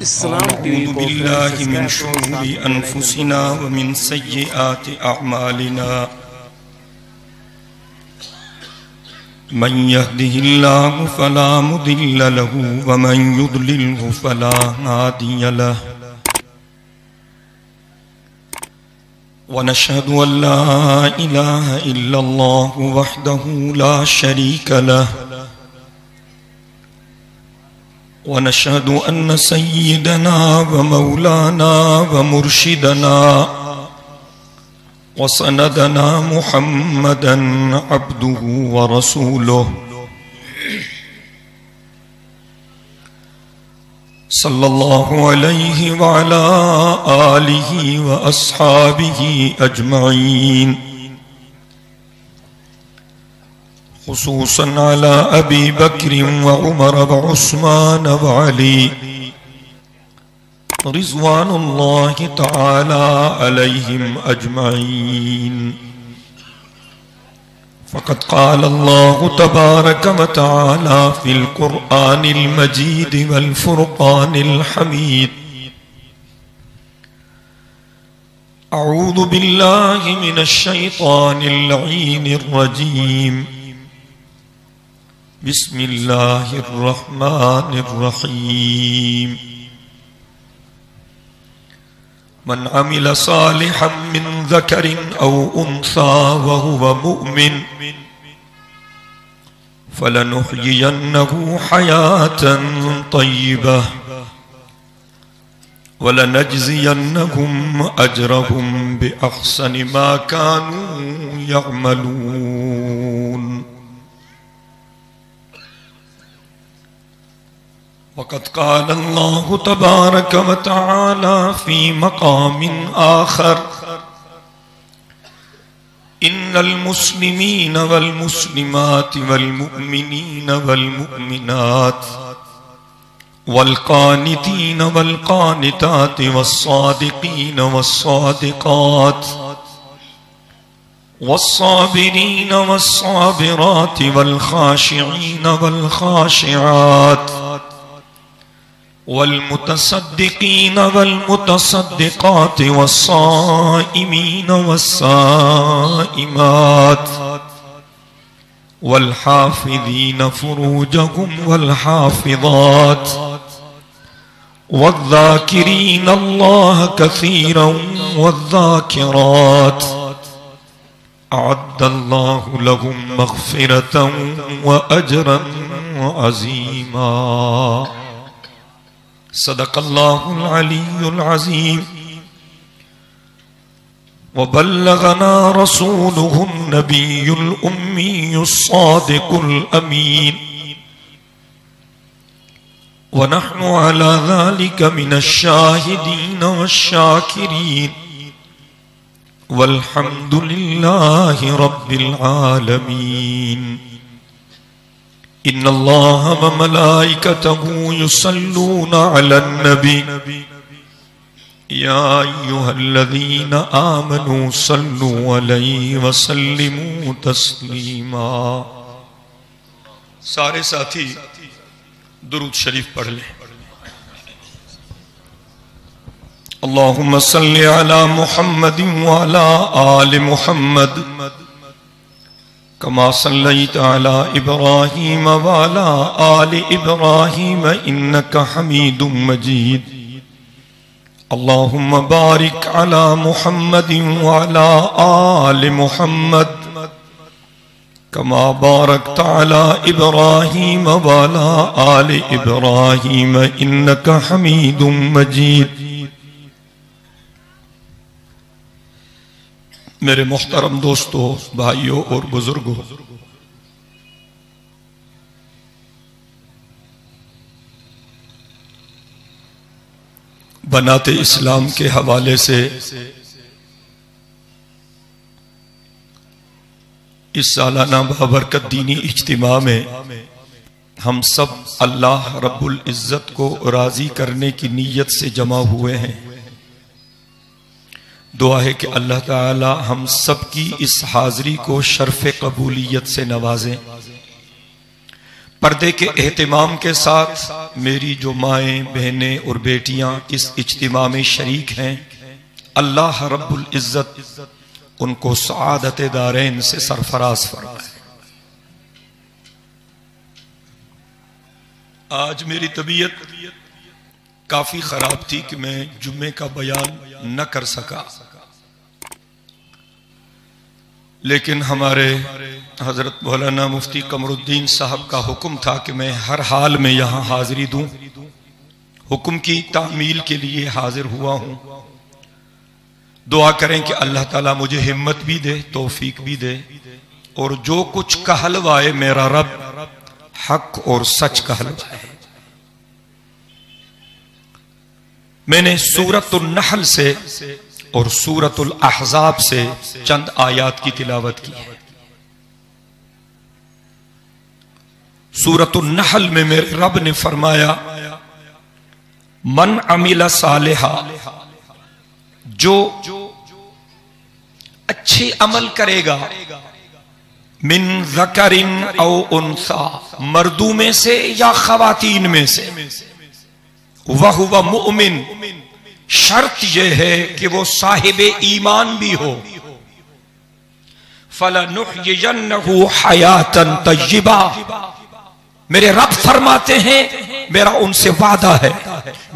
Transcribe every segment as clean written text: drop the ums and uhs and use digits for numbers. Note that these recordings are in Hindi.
इस्लाम टीवी को बिल्लाहि मिन शुरूरि अनफुसिना व मिन सय्यिआति अअमालिना मन यहदिहिल्लाहु फला मुदिल्ल लहु व मन युद्लिल्हु फला हादिय लहु व नशहदु अन ला इलाहा इल्लल्लाहु वहदहु ला शरीक लहु व नशहदु अन्न सय्यिदना व मौलाना व मुर्शिदना व सनदना मुहम्मदन अब्दुहु व रसूलुहु सल्लल्लाहु अलैहि व अला आलिहि व अस्हाबिहि अजमईन खुसूसन अला अबी बकर व उमर व उस्मान व अली रिज़वानुल्लाहि तआला अलैहिम अजमईन। फ़क़द क़ाल अल्लाहु तबारक व तआला फ़िल क़ुरआनिल मजीद वल फ़ुरक़ानिल हमीद। अऊज़ु बिल्लाहि मिनश शैतानिर लईनिर रजीम। बिस्मिल्लाहिर रहमानिर रहीम। मन अमिल सालिहन मिन ज़करिन औ उन्सा व हुव मुअमिन फलनुहयियन्नहु हयातन तय्यिबह वलनजज़ियन्नहुम अजरहुम बिअहसनि मा कानू यअमलून। वक़द क़ाल अल्लाहु तबारक व तआला फ़ी मक़ामिन आख़र इन्नल मुस्लिमीन वल मुस्लिमात वल मुअमिनीन वल मुअमिनात वल क़ानितीन वल क़ानितात वस्सादिक़ीन वस्सादिक़ात वस्साबिरीन वस्साबिरात वल ख़ाशिईन वल ख़ाशिआत वल्मुतसद्दिक़ीन वल्मुतसद्दिक़ात वस्साइमीन वस्साइमात वल्हाफ़िज़ीन फ़ुरूजहुम वल्हाफ़िज़ात वज़्ज़ाकिरीन अल्लाह कसीरन वज़्ज़ाकिरात अअद्दल्लाहु लहुम मग़फ़िरतन व अजरन अज़ीमा। सदक़ल्लाहुल अलीयुल अज़ीम। व बल्लगना रसूलुहुन नबियुल उम्मियुस सादिकुल अमीन व नहनु अला ज़ालिका मिनश शाहिदीन वश्शाकिरीन वल्हम्दुलिल्लाहि रब्बिल आलमीन। इन्नल्लाह व मलाइकतहु युसल्लूना अलन नबी या अय्युहल्लज़ीना आमनू सल्लू अलैहि व सल्लिमू तस्लीमा। सारे साथी दुरूद शरीफ पढ़ लें। अल्लाहुम्मा सल्लि अला मुहम्मदिन व अला आलि मुहम्मद कमा सल्लैता अला इब्राहीम व अला आलि इब्राहीम इन्नका हमीदुम मजीद। अल्लाहुम्मा बारिक अला मुहम्मदिन व अला आलि मुहम्मद कमा बारकता अला इब्राहीम व अला आलि इब्राहीम इन्नका हमीदुम मजीद। मेरे मोहतरम दोस्तों, भाइयों और बुजुर्गों, बनाते इस्लाम के हवाले से इस सालाना बाबरकत दीनी इज्तिमा में हम सब अल्लाह रब्बुल इज्जत को राजी करने की नीयत से जमा हुए हैं। दुआ है कि अल्लाह ताला हम सब की इस हाजिरी को शर्फ कबूलियत से नवाजें। पर्दे के एहतमाम के साथ मेरी जो माएँ बहनें और बेटियां इस इज्तिमा में शरीक हैं, अल्लाह रब्बुल इज्जत उनको सआदत दारैन से सरफराज फरमाए। आज मेरी तबीयत काफी खराब थी कि मैं जुम्मे का बयान न कर सका, लेकिन हमारे हजरत मौलाना मुफ्ती कमरुद्दीन साहब का हुक्म था कि मैं हर हाल में यहाँ हाजिरी दूं। हुक्म की तामील के लिए हाजिर हुआ हूँ। दुआ करें कि अल्लाह ताला मुझे हिम्मत भी दे, तौफीक भी दे, और जो कुछ कहलवाए मेरा रब हक और सच कहलवाए। मैंने सूरतुल नहल से और सूरतुल अहज़ाब से चंद आयात की तिलावत की है। सूरतुल नहल में मेरे रब ने फरमाया, मन अमिला सालिहा, जो अच्छे अमल करेगा, मिन ज़करिन औ उन्सा, मर्दों में से या खवातीन में से, वहुवा मुमिन, शर्त यह है कि वो साहिबे ईमान भी हो, फलनुहयियन्नहु हयातन तय्यिबा, मेरे रब फरमाते हैं मेरा उनसे वादा है,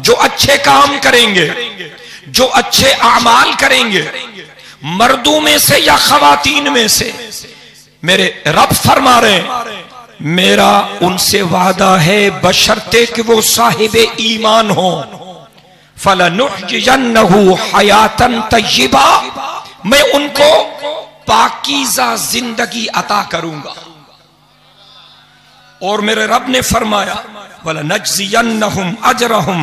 जो अच्छे काम करेंगे, जो अच्छे आमाल करेंगे, मर्दों में से या खवातीन में से, मेरे रब फरमा रहे मेरा उनसे वादा है बशर्ते कि वो साहिबे ईमान हो। फलनुहयियन्नहु हयातन तय्यिबा, मैं उनको पाकीज़ा जिंदगी अता करूंगा। और मेरे रब ने फरमाया, वलनज्जियन्नहुम अजरहुम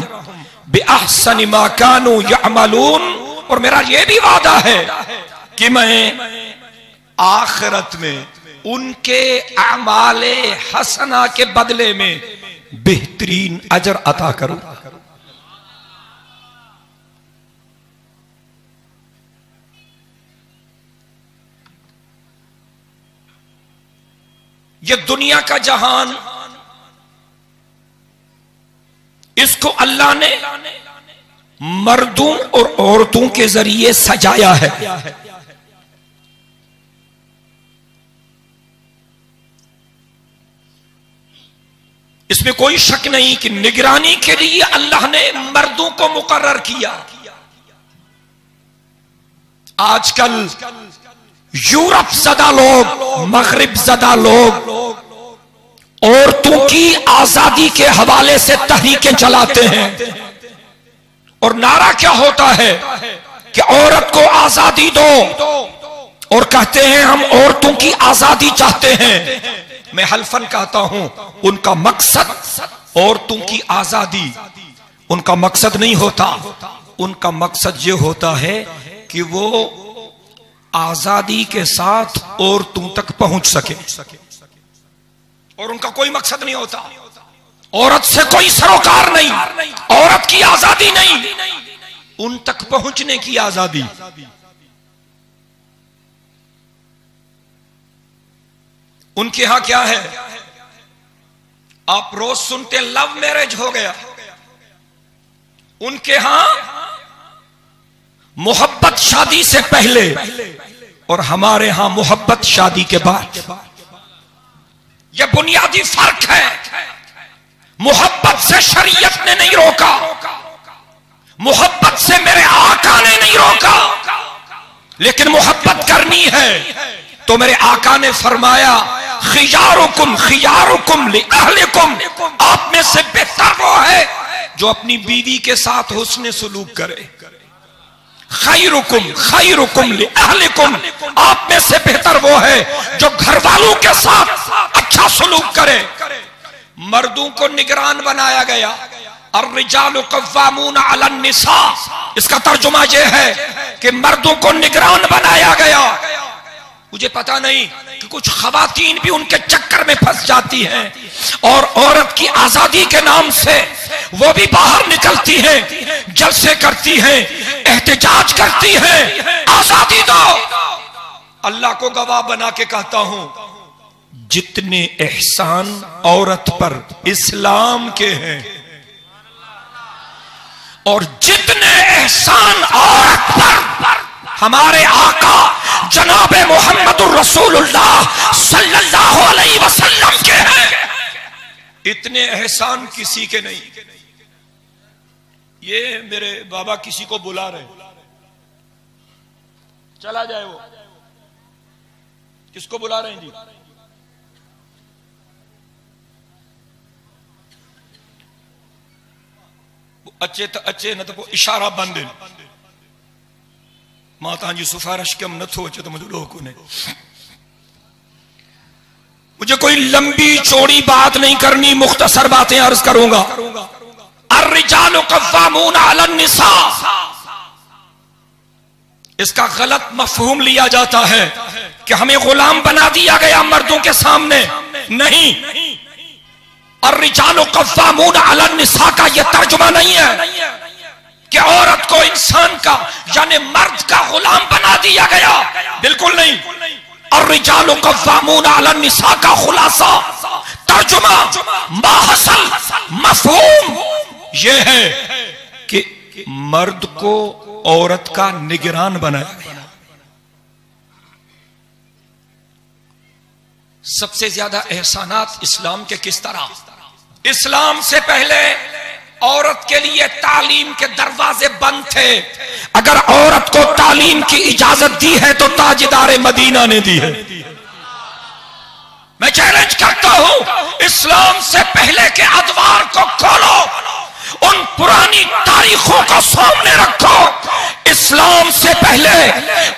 बिअहसनि मा कानू यअमलून, और मेरा यह भी वादा है कि मैं आखिरत में उनके अमाले हसना के बदले में बेहतरीन अजर अता करूंगा। ये दुनिया का जहान, इसको अल्लाह ने मर्दों और औरतों के जरिए सजाया है। इसमें कोई शक नहीं कि निगरानी के लिए अल्लाह ने मर्दों को मुकर्रर किया। आजकल यूरोप ज़दा लोग, मगरिब ज़दा लोग औरतों की आजादी के हवाले से तहरीकें चलाते हैं, और नारा क्या होता है कि औरत को आजादी दो, और कहते हैं हम औरतों की आजादी चाहते हैं। मैं हल्फन कहता हूं उनका मकसद औरतों की आजादी उनका मकसद नहीं होता। उनका मकसद ये होता है कि वो आजादी के साथ औरतों तक पहुंच सके, और उनका कोई मकसद नहीं होता। औरत से कोई सरोकार नहीं, औरत की आजादी नहीं, उन तक पहुंचने की आजादी। उनके यहां क्या है? आप रोज सुनते लव मैरिज हो गया। उनके यहां मोहब्बत शादी से पहले, और हमारे यहां मोहब्बत शादी के बाद। यह बुनियादी फर्क है। मोहब्बत से शरीयत ने नहीं रोका, मोहब्बत से मेरे आका ने नहीं रोका, लेकिन मोहब्बत करनी है तो मेरे आका ने फरमाया, खियारुकुम खियारुकुम लिअहलिकुम, आप में से बेहतर वो है जो अपनी बीवी के साथ हुस्न सुलूक करे। खैरुकुम खैरुकुम लिअहलिकुम, आप में से बेहतर वो है जो घर वालों के साथ अच्छा सुलूक करे। मर्दों को निगरान बनाया गया। अर्रिजालु कव्वामून अलन निसा, इसका तर्जुमा यह है कि मर्दों को निगरान बनाया गया। मुझे पता नहीं कि कुछ खवातीन भी उनके चक्कर में फंस जाती हैं, और औरत की आजादी के नाम से वो भी बाहर निकलती हैं, जलसे करती हैं, एहतजाज करती हैं, आजादी दो। अल्लाह को गवाह बना के कहता हूं, जितने एहसान औरत पर इस्लाम के हैं और जितने एहसान औरत पर हमारे आका जनाबे मोहम्मदुर रसूलुल्लाह सल्लल्लाहु अलैहि वसल्लम के हैं, इतने एहसान किसी के नहीं। ये मेरे बाबा किसी को बुला रहे, चला जाए वो। किसको बुला रहे हैं जी? अच्छे न तो इशारा बंद माता जी सिफारिश के हम न सोचे तो मुझे लोगों ने, मुझे कोई लंबी चौड़ी बात नहीं करनी, मुख्तसर बातें अर्ज करूंगा। अर्रिजालु कव्वामून अलन निसा, इसका गलत मफहूम लिया जाता है कि हमें गुलाम बना दिया गया मर्दों के सामने। नहीं, अर्रिजालु कव्वामून अलन निसा का यह तर्जुमा नहीं है कि औरत को इंसान का यानी मर्द का गुलाम बना दिया गया, बिल्कुल नहीं। अर्रिजालु कव्वामून अलन निसा का खुलासा, तर्जुमा, माहसल, मफहूम यह है कि मर्द को औरत का निगरान बनाया गया। सबसे ज्यादा एहसानात इस्लाम के किस तरह? इस्लाम से पहले औरत के लिए तालीम के दरवाजे बंद थे। अगर औरत को तालीम की इजाजत दी है तो ताजदार मदीना ने दी है। मैं चैलेंज करता हूं, इस्लाम से पहले के अदवार को खोलो, उन पुरानी तारीखों को सामने रखो। इस्लाम से पहले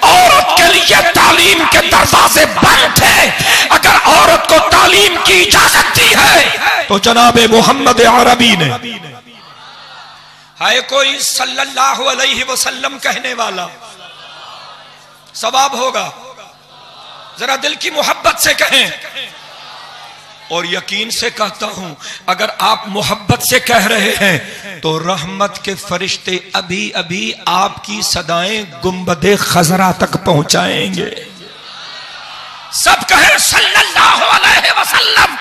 औरत के लिए तालीम के दरवाजे बंद थे। अगर औरत को तालीम की इजाजत दी है तो जनाबे मोहम्मद अरबी ने, है कोई सल्लल्लाहु अलैहि वसल्लम कहने वाला, सवाब होगा। जरा दिल की मोहब्बत से कहें। और यकीन से कहता हूं, अगर आप मोहब्बत से कह रहे हैं तो रहमत के फरिश्ते अभी अभी आपकी सदाएं गुंबदे खजरा तक पहुंचाएंगे। सब कहें सल्लल्लाहु अलैहि वसल्लम,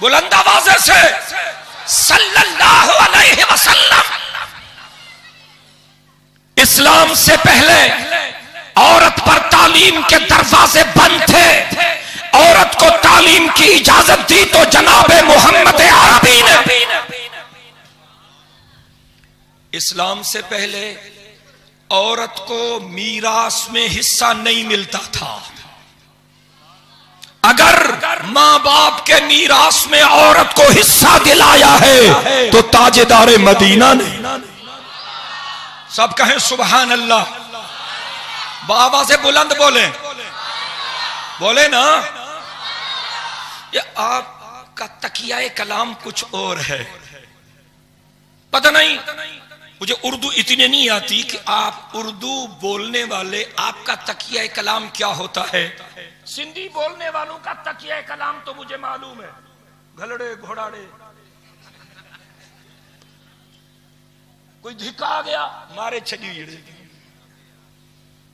बुलंद आवाज़ से सल्लल्लाहु अलैहि वसल्लम। इस्लाम से पहले औरत पर तालीम के दरवाजे बंद थे। औरत को तालीम की इजाजत दी तो जनाबे मोहम्मद अरबी ने। इस्लाम से पहले औरत को मीरास में हिस्सा नहीं मिलता था। अगर मां बाप के मीरास में औरत को हिस्सा दिलाया है तो ताजेदार मदीना ने। सब कहें सुभान अल्लाह, बाबा से बुलंद बोले, बोले ना। ये आपका तकिया कलाम कुछ और है, पता नहीं। मुझे उर्दू इतनी नहीं आती कि आप उर्दू बोलने वाले आपका तकिया कलाम क्या होता है। सिंधी बोलने वालों का तकिया कलाम तो मुझे मालूम है, घलड़े घोड़ाड़े। कोई धिक्का आ गया मारे छड़ी,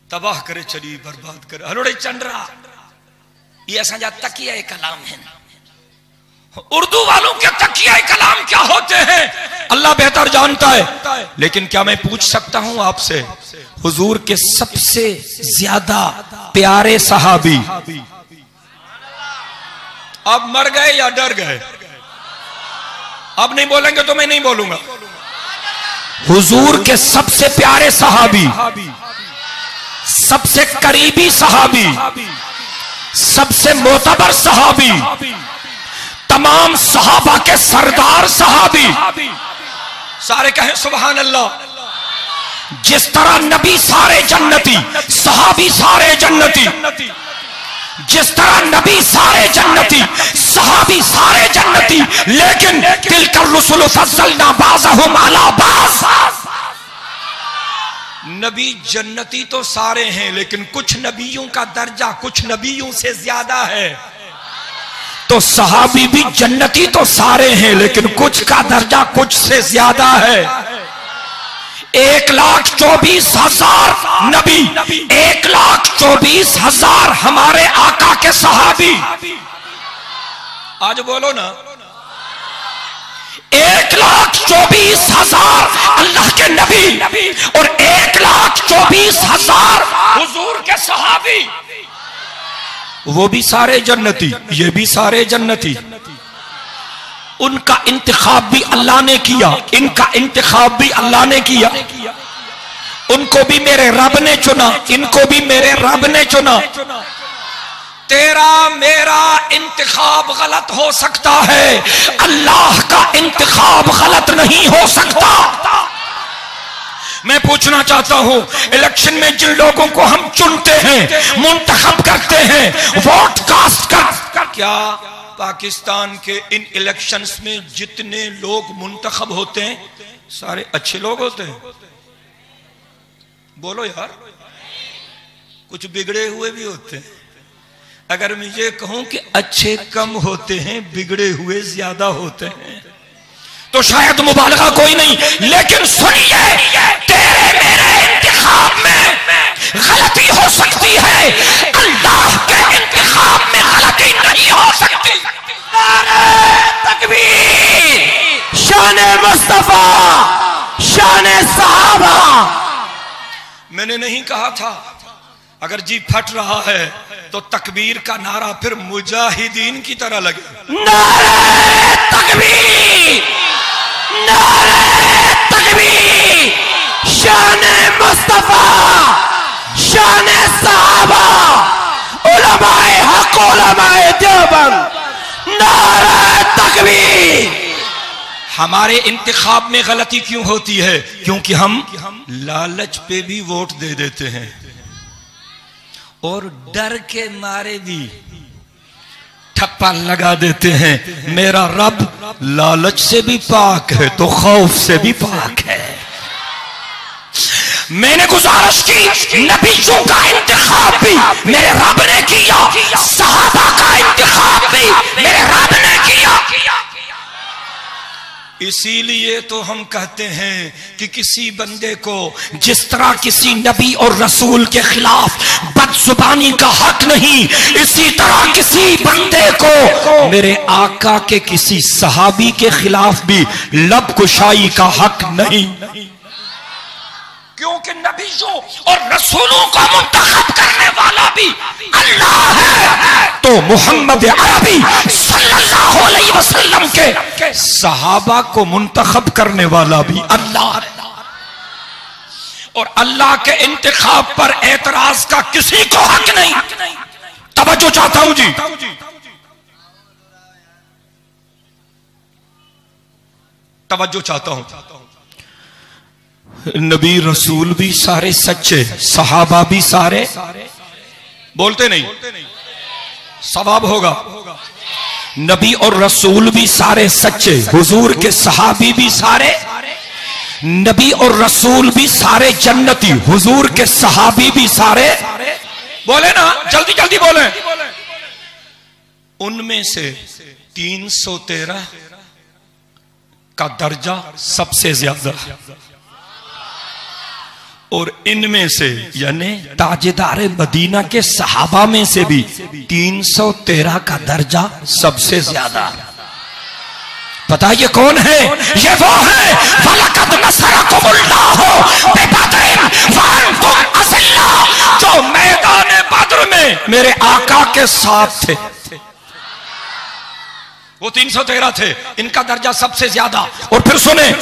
तबाह करे छड़ी, बर्बाद करे, हलोड़े चंडरा, ये असांजा तकिया कलाम है। उर्दू वालों के तकिया कलाम क्या होते हैं अल्लाह बेहतर जानता है। लेकिन क्या मैं पूछ सकता हूं आपसे, हुजूर के सबसे ज्यादा प्यारे सहाबी अब मर गए या डर गए? अब नहीं बोलेंगे तो मैं नहीं बोलूंगा। हुजूर के सबसे प्यारे सहाबी, सबसे करीबी सहाबी, सबसे मोतबर सहाबी, तमाम सहाबा के सरदार सहाबी, सारे कहें सुभान अल्लाह। जिस तरह नबी सारे जन्नती, सहाबी सारे जन्नती, जिस तरह नबी सारे जन्नती, सहाबी सारे जन्नती, लेकिन तिलकर रुसुल फज़्ज़लना बाज़हुम अला बाज़। नबी जन्नती तो सारे हैं, लेकिन कुछ नबियों का दर्जा कुछ नबियों से ज्यादा है। तो सहाबी भी जन्नती तो सारे हैं, लेकिन कुछ का दर्जा कुछ से ज्यादा है। 1,24,000 नबी, 1,24,000 हमारे आका के सहाबी। आज बोलो ना, 1,24,000 अल्लाह के नबी और 1,24,000 हुजूर के सहाबी। वो भी सारे जन्नती, ये भी सारे जन्नती। उनका इंतखाब भी अल्लाह ने किया, इनका इंतखाब भी अल्लाह ने किया। उनको भी मेरे रब ने चुना, इनको भी मेरे रब ने चुना। तेरा मेरा इंतखाब गलत हो सकता है, अल्लाह का इंतखाब गलत नहीं हो सकता। मैं पूछना चाहता हूं, इलेक्शन में जिन लोगों को हम चुनते हैं, मुंतखब करते हैं, वोट कास्ट कर, क्या पाकिस्तान के इन इलेक्शंस में जितने लोग मुंतखब होते हैं सारे अच्छे लोग होते हैं? बोलो यार, कुछ बिगड़े हुए भी होते हैं। अगर मैं ये कहूं कि अच्छे कम होते हैं, बिगड़े हुए ज्यादा होते हैं, तो शायद मुबालगा कोई नहीं। लेकिन सुनिए, तेरे मेरे इंतखाब में गलती हो सकती है, अल्लाह के इंतखाब में गलती नहीं हो सकती। तकबीर, शान मुस्तफा, शान सहाबा। मैंने नहीं कहा था अगर जी फट रहा है तो तकबीर का नारा फिर मुजाहिदीन की तरह लगे। नारे तकबीर, नारे तकबीर, शान मुस्तफा, शान सहाबा, उलमाए हक, उलमाए देवबंद, नारे तकबीर। हमारे इंतखाब में गलती क्यों होती है? क्योंकि हम लालच पे भी वोट दे देते हैं और डर के मारे भी ठप्पा लगा देते हैं। मेरा रब लालच से भी पाक है तो खौफ से भी पाक है। मैंने गुजारिश की, नबियों का इंतखाब भी मेरे रब ने किया, सहाबा का इंतखाब भी मेरे रब ने किया। इसीलिए तो हम कहते हैं कि किसी बंदे को जिस तरह किसी नबी और रसूल के खिलाफ बदजुबानी का हक नहीं, इसी तरह किसी बंदे को मेरे आका के किसी सहाबी के खिलाफ भी लब कुशाई का हक नहीं। क्योंकि नबियों और रसूलों का मुंतखब करने वाला भी अल्लाह है, तो मोहम्मद अरबी सल्लल्लाहु अलैहि वसल्लम के सहाबा को मुंतखब करने वाला भी अल्लाह है। और अल्लाह के इंतखाब पर एतराज का किसी को हक नहीं। तवज्जो चाहता हूं जी, तवज्जो चाहता हूं। नबी रसूल भी सारे सच्चे, सहाबा भी सारे, बोलते नहीं, सवाब होगा। नबी और रसूल भी सारे सच्चे, हुजूर के सहाबी भी सारे, नबी और रसूल भी सारे जन्नती, हुजूर के सहाबी भी सारे। बोले ना, जल्दी जल्दी बोले। उनमें से 313 का दर्जा सबसे ज्यादा, और इनमें से यानी ताजेदार मदीना के सहाबा में से भी 313 का दर्जा सबसे ज्यादा। पता ये कौन है? ये वो है वलकद नसरकुमुल्लाहु बिबदरिन वअंतुम अज़िल्ला, जो मैदान बद्र में मेरे आका के साथ थे। वो 313 थे, इनका दर्जा सबसे ज्यादा। और फिर सुने,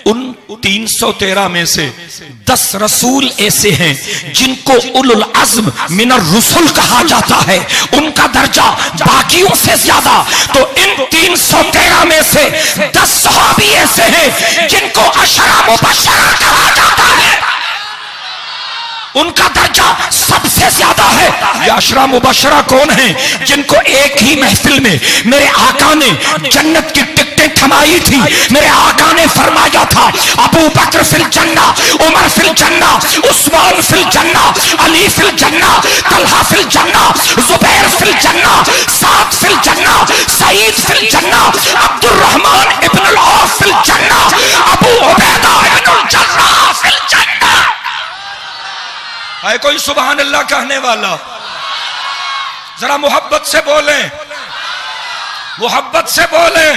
उन 313 में से 10 रसूल ऐसे हैं जिनको उलुल अज़्म मिनर रुसुल कहा जाता है, उनका दर्जा बाकियों से ज्यादा। तो इन 313 में से 10 सहाबी ऐसे हैं जिनको अशरा मुबश्शरा कहा जाता है, उनका दर्जा सबसे ज्यादा है। ये अशरा मुबश्शरा कौन है? जिनको एक ही महफिल में मेरे आका ने जन्नत की टिकटें थमाई थी। मेरे आका ने फरमाया था, अबू बकर फिल जन्ना, उमर फिल जन्ना, उस्मान फिल जन्ना, अली फिल जन्ना, तलहा फिल जन्ना, जुबैर फिल जन्ना, साद फिल जन्ना, सईद फिल जन्ना, अब्दुर्रहमान इब्नुल औफ फिल जन्ना, अबू उबैदा इब्नुल जर्राह है कोई सुभान अल्लाह कहने वाला? जरा मोहब्बत से बोलें, मोहब्बत से बोलें।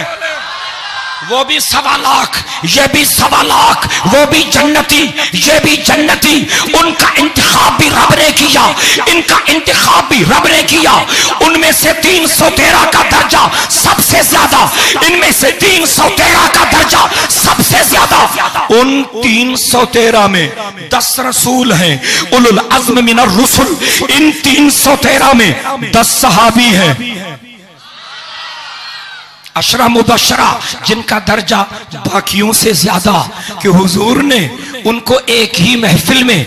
वो भी 1.25 लाख, ये भी 1.25 लाख, वो भी जन्नती, ये भी जन्नती। उनका इंतखाब भी रब ने किया, इनका इंतखाब भी रब ने किया। उनमें से 313 का दर्जा सबसे ज्यादा, इनमें से 313 का दर्जा सबसे ज्यादा। उन 313 में 10 रसूल हैं, उलुल अज़्म मिनर रुसुल। इन 313 में 10 सहाबी हैं, अशरा मुबशरा, जिनका दर्जा बाकियों से ज्यादा, कि हुजूर ने उनको एक ही महफिल में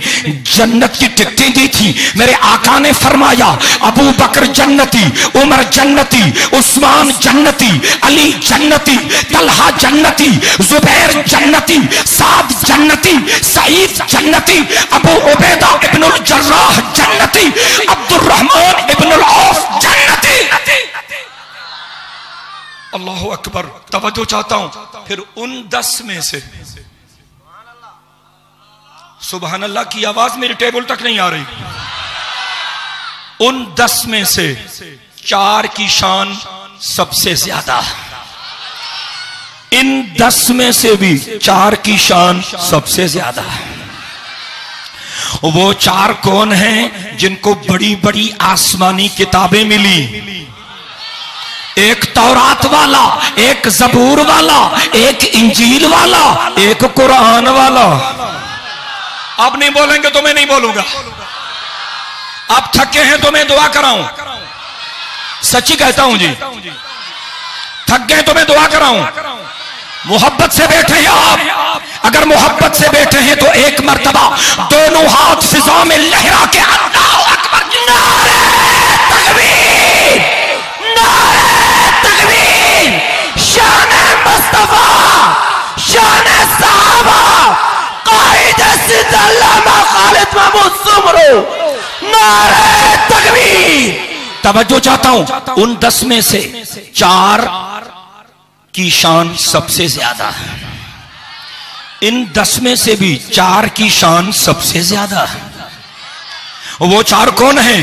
जन्नत की टिकटें दी थी। मेरे आका ने फरमाया अबू बकर जन्नती, उमर जन्नती, उस्मान जन्नती, अली जन्नती, तलहा जन्नती, जुबैर जन्नती, साद जन्नती, सईद जन्नती, अबू उबैदा इब्नुल जर्राह जन्नती, अब्दुर्रहमान इब्नुल औफ जन्नती। अल्लाह अकबर। तवज्जो चाहता हूं। फिर उन 10 में से, सुभान अल्लाह की आवाज मेरी टेबल तक नहीं आ रही, उन 10 में से 4 की शान सबसे ज्यादा। इन 10 में से भी 4 की शान सबसे ज्यादा। वो 4 कौन हैं? जिनको बड़ी बड़ी आसमानी किताबें मिली। एक तौरात वाला, एक जबूर वाला, एक इंजील वाला, एक कुरान वाला। अब नहीं बोलेंगे तो मैं नहीं बोलूंगा। आप थके हैं तो मैं दुआ कराऊं? सच्ची कहता हूं जी, थक गए तो मैं दुआ कराऊं? मोहब्बत से बैठे हैं आप? अगर मोहब्बत से बैठे हैं तो एक मर्तबा दोनों हाथ फिजा में लहरा के अल्लाहु अकबर, नारे तकबीर, नारे तकबीर, शान मुस्तफा, शान सहाबा, कायद सिद्ध अल्लामा खालिद महमूद सुमरो, नारे तकबीर। तवज्जो चाहता हूं। उन 10 में से 4 की शान सबसे ज्यादा। इन 10 में से भी 4 की शान सबसे ज्यादा। वो 4 कौन हैं?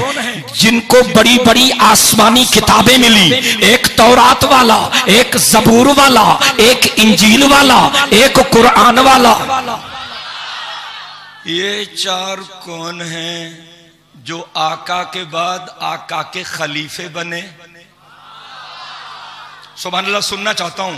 जिनको बड़ी बड़ी आसमानी किताबें मिली। एक तौरात वाला, एक जबूर वाला, एक इंजील वाला, एक कुरान वाला। ये 4 कौन हैं जो आका के बाद आका के खलीफे बने? सुभान अल्लाह। सुनना चाहता हूं।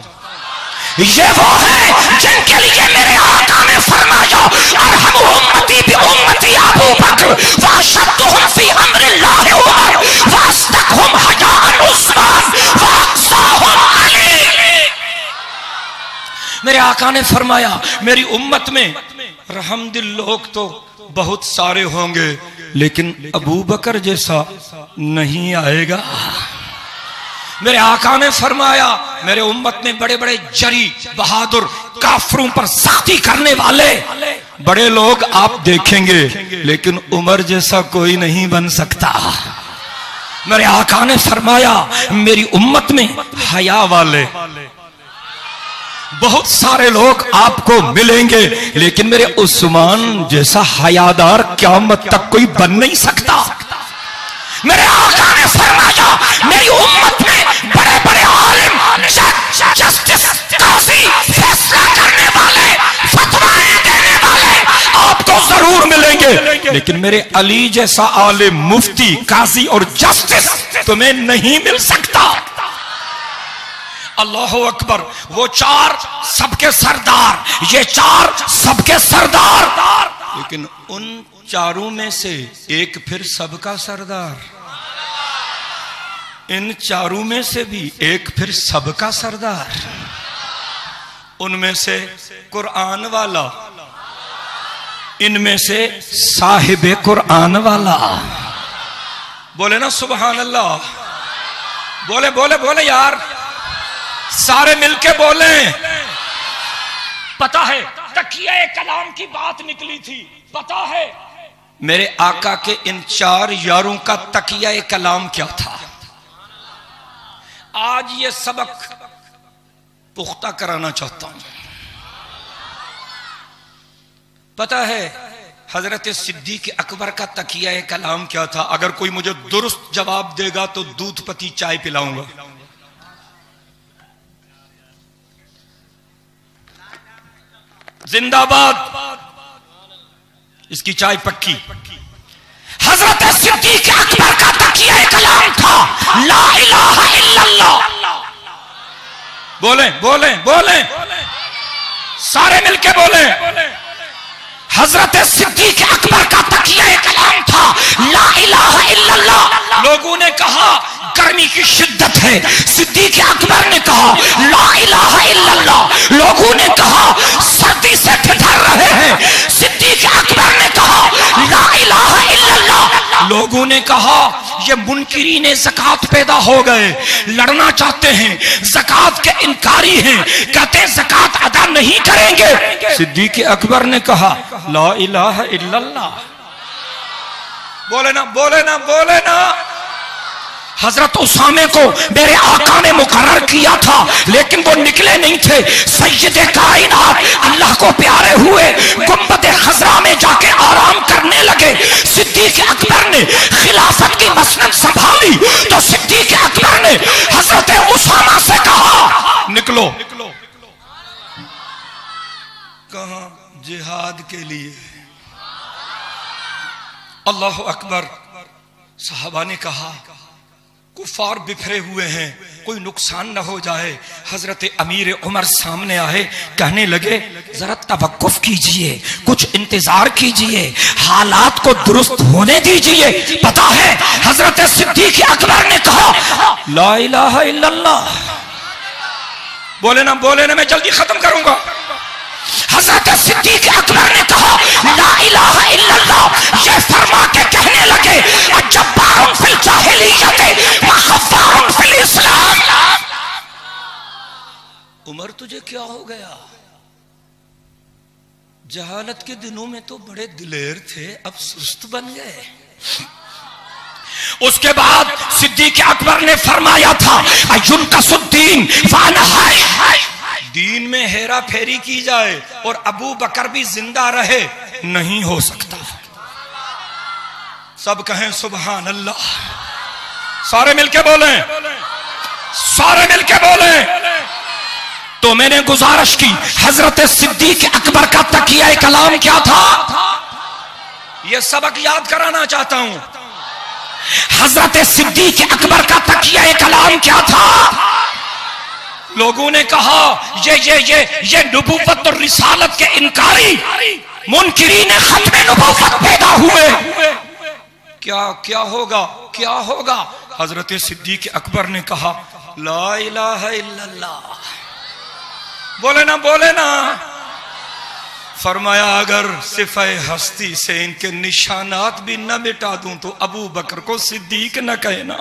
ये वो है जिनके लिए मेरे आका ने फरमाया अरहम उम्मती बि उम्मती अबू बकर वअशद्दुहुम फी अम्रिल्लाहि उमर वअस्तक़हुम हयाअन उस्मान वअक़साहुम अली। मेरे आका ने फरमाया मेरी उम्मत में रहमदिल लोग तो बहुत सारे होंगे, लेकिन अबू बकर जैसा नहीं आएगा। मेरे आका ने फरमाया मेरे उम्मत में बड़े बड़े जरी बहादुर काफरों पर सख्ती करने वाले बड़े लोग आप देखेंगे, लेकिन उमर जैसा कोई नहीं बन सकता। मेरे आका ने फरमाया मेरी उम्मत में हया वाले बहुत सारे लोग आपको मिलेंगे, लेकिन मेरे उस्मान जैसा हयादार क़यामत तक कोई बन नहीं सकता। मेरे आका ने फरमाया मेरी उम्मत में बड़े बड़े आलिम, जस्टिस, काजी, फैसला करने वाले, फतवाएं देने वाले आपको जरूर मिलेंगे, लेकिन मेरे अली जैसा आलिम, मुफ्ती, काजी और जस्टिस तुम्हें नहीं मिल सकता। अल्लाहु अकबर। वो 4 सबके सरदार, ये 4 सबके सरदार, लेकिन उन 4 में से एक फिर सबका सरदार। इन 4 में से भी एक फिर सबका सरदार। उनमें से कुरान वाला, इनमें से साहिबे कुरान वाला। बोले ना सुभान अल्लाह। बोले बोले बोले यार, सारे मिलके बोले। पता है तकिया कलाम की बात निकली थी, पता है मेरे आका के इन 4 यारों का तकिया कलाम क्या था? आज ये सबक पुख्ता कराना चाहता हूं। पता है हजरत सिद्दीक अकबर का तकिया कलाम क्या था? अगर कोई मुझे दुरुस्त जवाब देगा तो दूध पत्ती चाय पिलाऊंगा। जिंदाबाद, इसकी चाय पक्की। हजरत सिद्दीक अकबर का तकिया कलाम था ला इलाहा इल्लल्लाह। बोले बोले बोले, सारे मिलके बोले। हजरत सिद्दीक अकबर का तकिया कलाम था ला इलाहा इल्लल्लाह। लोगों ने कहा गर्मी की शिद्दत है, सिद्दीक अकबर ने कहा ला इलाहा इल्लल्लाह। लोगों ने कहा सर्दी से ठिठुर रहे हैं, सिद्दीक अकबर ने कहा ला इलाहा इल्लल्लाह। लोगों ने कहा ये मुनकिरीन ज़कात पैदा हो गए, लड़ना चाहते हैं, ज़कात के इनकारी हैं, कहते हैं ज़कात अदा नहीं करेंगे। सिद्दीक अकबर ने कहा ला इलाहा इल्लल्लाह। बोले ना बोले ना बोले ना। हजरत उसामे को मेरे आका ने मुकर्रर किया था, लेकिन वो निकले नहीं थे। सैयदे कायनात अल्लाह को प्यारे हुए गुंबद खजरा में जाके आराम करने लगे। सिद्दीक अकबर ने खिलाफत की मसनद संभाली तो सिद्दीक अकबर ने हजरत उसामा से कहा निकलो। कहां? जिहाद के लिए। अल्लाह अकबर। सहाबा ने कहा कुफार बिखरे हुए हैं, कोई नुकसान न हो जाए। हजरत अमीर उमर सामने आए, कहने लगे जरा तवक्कुफ कीजिए, कुछ इंतजार कीजिए, हालात को दुरुस्त होने दीजिए। पता है हजरत सिद्दीक अकबर ने कहा ला इलाहा इल्लल्लाह। बोले ना बोले ना, मैं जल्दी खत्म करूंगा। हजरत सिद्दीक अकबर ने कहा ला इलाहा इल्लल्लाह। ये फरमा के कहने लगे अजब्बारुन फिल जाहिलियत व खफ्फारुन फिल इस्लाम। उमर तुझे क्या हो गया? जहालत के दिनों में तो बड़े दिलेर थे, अब सुस्त बन गए। उसके बाद सिद्दीक अकबर ने फरमाया था अयुन का सुद्दीन फानहाय, दीन में हेरा फेरी की जाए और अबू बकर भी जिंदा रहे, नहीं हो सकता। सब कहें सुभान अल्लाह। सारे मिलके बोले, सारे मिलके बोले। तो मैंने गुजारिश की हजरत सिद्दीक अकबर का तकिया कलाम क्या था? यह सबक याद कराना चाहता हूं। हजरत सिद्दीक अकबर का तकिया कलाम क्या था? लोगों ने कहा ये नबूवत और रिसालत के इनकारी मुनकिरीन खत्म नबूवत पैदा हुए। क्या क्या होगा, क्या होगा? हजरत सिद्दीक अकबर ने कहा ला इलाहा इल्लल्लाह। बोले ना बोले ना। फरमाया अगर सिफाए हस्ती से इनके निशानात भी न मिटा दूं तो अबू बकर को सिद्दीक न कहना।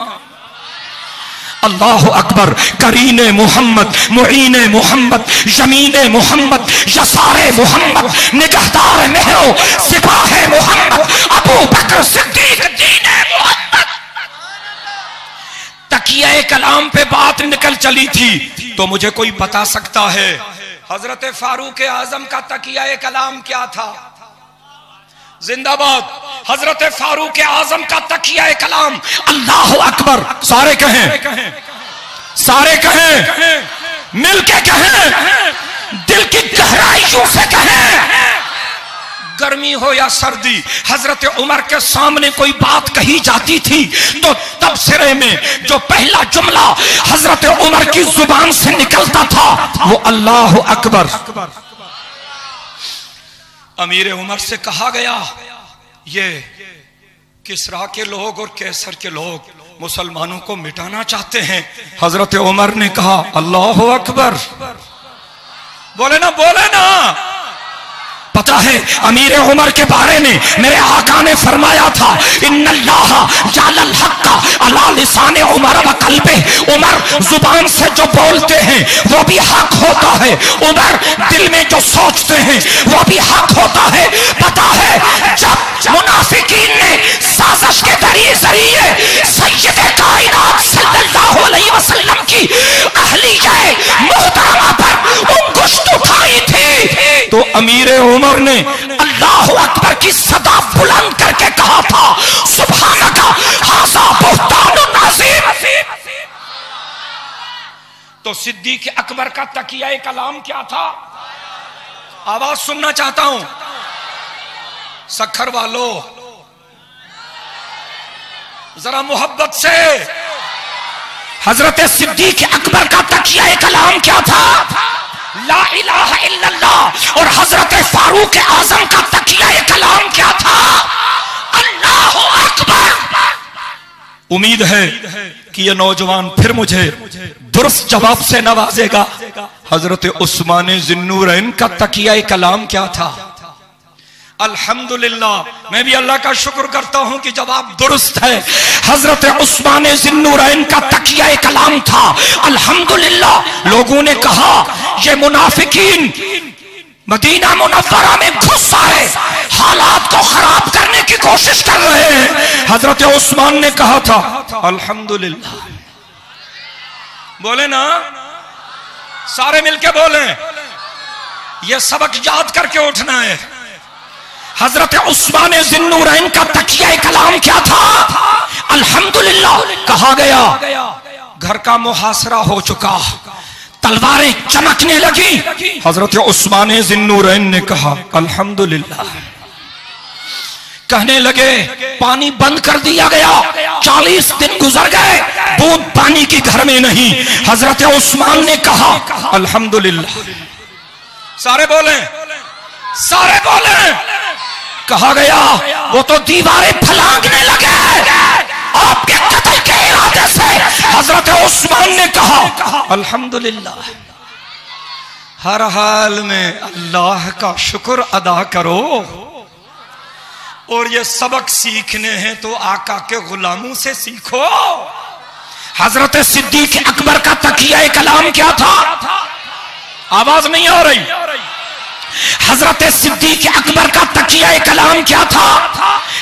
अल्लाह अकबर। करीने मोहम्मद, मुईने मोहम्मद, जमीने मोहम्मद, यसारे मोहम्मद, निगहदार महरो, सिपाहे मोहम्मद, अबू बकर सिद्दीक दीने मोहम्मद। तकिया कलाम पे बात निकल चली थी तो मुझे कोई बता सकता है हजरत फारूक आजम का तकिया कलाम क्या था? जिंदाबाद। हजरत फारूक आजम का तकिया कलाम अल्लाह अकबर। सारे कहें, सारे कहें, मिलके कहें, दिल की गहराइयों से कहें। गर्मी हो या सर्दी, हजरत उमर के सामने कोई बात कही जाती थी तो तब सिरे में जो पहला जुमला हजरत उमर की जुबान से निकलता था वो अल्लाह अकबर। अमीर उमर से कहा गया ये किसरा के लोग और कैसर के लोग मुसलमानों को मिटाना चाहते हैं। हजरत उमर ने कहा अल्लाह अकबर। बोले ना बोले ना। पता है अमीर उमर के बारे में मेरे आका ने फरमाया था इन्नल्लाह जालल हक्का अला लिसाने उमर व कल्बे। उमर जुबान से जो बोलते हैं वो भी हक होता है, उमर दिल में जो सोचते हैं वो भी हक होता है। पता है जब मुनाफिकीन ने साजिश के जरिए सैयदे कायनात सल्लल्लाहु अलैहि वसल्लम की अहलिया मुहतरमा पर उंगुश्त उठाई थी तो अमीर उमर ने अल्लाहु अकबर की सदा बुलंद करके कहा था, सुब्हानका हाज़ा बुहतानुन अज़ीम। तो सिद्दीक अकबर का तकिया कलाम क्या था? आवाज सुनना चाहता हूं सखर वालों, जरा मोहब्बत से। हजरत सिद्दीक अकबर का तकिया कलाम क्या था? ला इलाहा इल्लल्लाह। और हजरत फारूक आजम का तकिया कलाम क्या था? अल्लाहु अकबर। उम्मीद है कि ये नौजवान फिर मुझे दुरुस्त जवाब से नवाजेगा। हजरत उस्मान ज़िन्नूरैन का तकिया कलाम क्या था? अल्हम्दुलिल्लाह, मैं भी अल्लाह का शुक्र करता हूं कि जवाब दुरुस्त है। हजरत उस्मान ज़िन्नूरैन का तकिया कलाम था अल्हम्दुलिल्लाह। लोगों ने कहा ये मुनाफिकीन मदीना मुनव्वरा में घुस आए, हालात को खराब करने की कोशिश कर रहे हैं। हजरत उस्मान ने कहा था अल्हम्दुलिल्लाह। बोले ना, सारे मिलके बोले, ये सबक याद करके उठना है। हजरत उस्मान ज़िन्नूरैन का तकिया कलाम क्या था? अल्हम्दुलिल्लाह। कहा गया घर का मुहासरा हो चुका, तलवारें चमकने लगी। हजरत उस्मान ज़िन्नूरैन ने कहा अल्हम्दुलिल्लाह। कहने लगे पानी बंद कर दिया गया, 40 दिन गुजर गए, बूंद पानी की घर में नहीं। हजरत उस्मान ने कहा अल्हम्दुलिल्लाह। सारे बोले, सारे बोले। कहा गया वो तो दीवारें फलांगने लगे आपके कत्ल के इरादे से। हजरत उस्मान ने कहा अल्हम्दुलिल्लाह। हर हाल में अल्लाह का शुक्र अदा करो, और ये सबक सीखने हैं तो आका के गुलामों से सीखो। हजरत सिद्दीक अकबर का तकिया कलाम क्या था? आवाज नहीं आ रही। हजरत सिद्दीक अकबर का तकिया कलाम क्या था?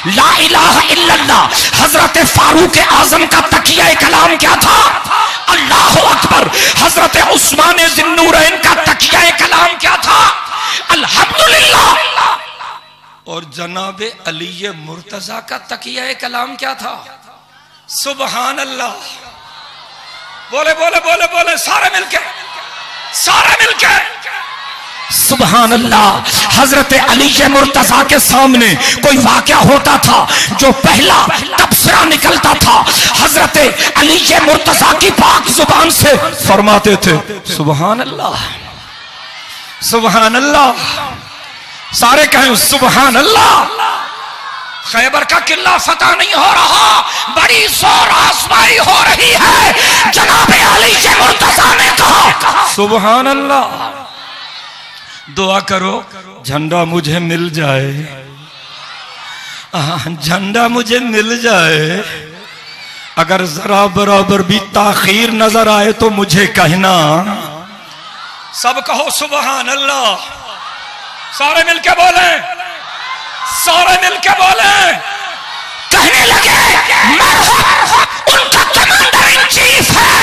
ला इलाहा इल्लल्लाह। हजरत फारूक आजम का तकिया कलाम क्या था? अल्लाहु अकबर। हजरत उस्मान ज़िन्नूरैन का तकिया कलाम क्या था? अल्हम्दुलिल्लाह। और जनाब अली मुर्तजा का तकिया कलाम क्या था? सुबहान अल्लाह। बोले बोले बोले बोले, सारे मिलके, सारे मिलके सुबहान अल्लाह। हजरत अली मुर्तजा के सामने कोई वाकया होता था, जो पहला तबसरा निकलता था हजरत अली मुर्तजा की पाक जुबान से फरमाते थे सुबहान अल्लाह, सुबहान अल्लाह। सारे कहें सुबहान अल्लाह। खैबर का किला फतह नहीं हो रहा, बड़ी जोर आजमाई हो रही है। जनाब अली मुर्तजा ने कहा सुबहान अल्लाह। दुआ करो झंडा मुझे मिल जाए, झंडा मुझे मिल जाए। अगर जरा बराबर भी ताखीर नजर आए तो मुझे कहना। सब कहो सुबहान अल्लाह। सारे मिलके बोले, सारे मिलके बोले। कहने लगे उनका कमांडर इन चीफ है,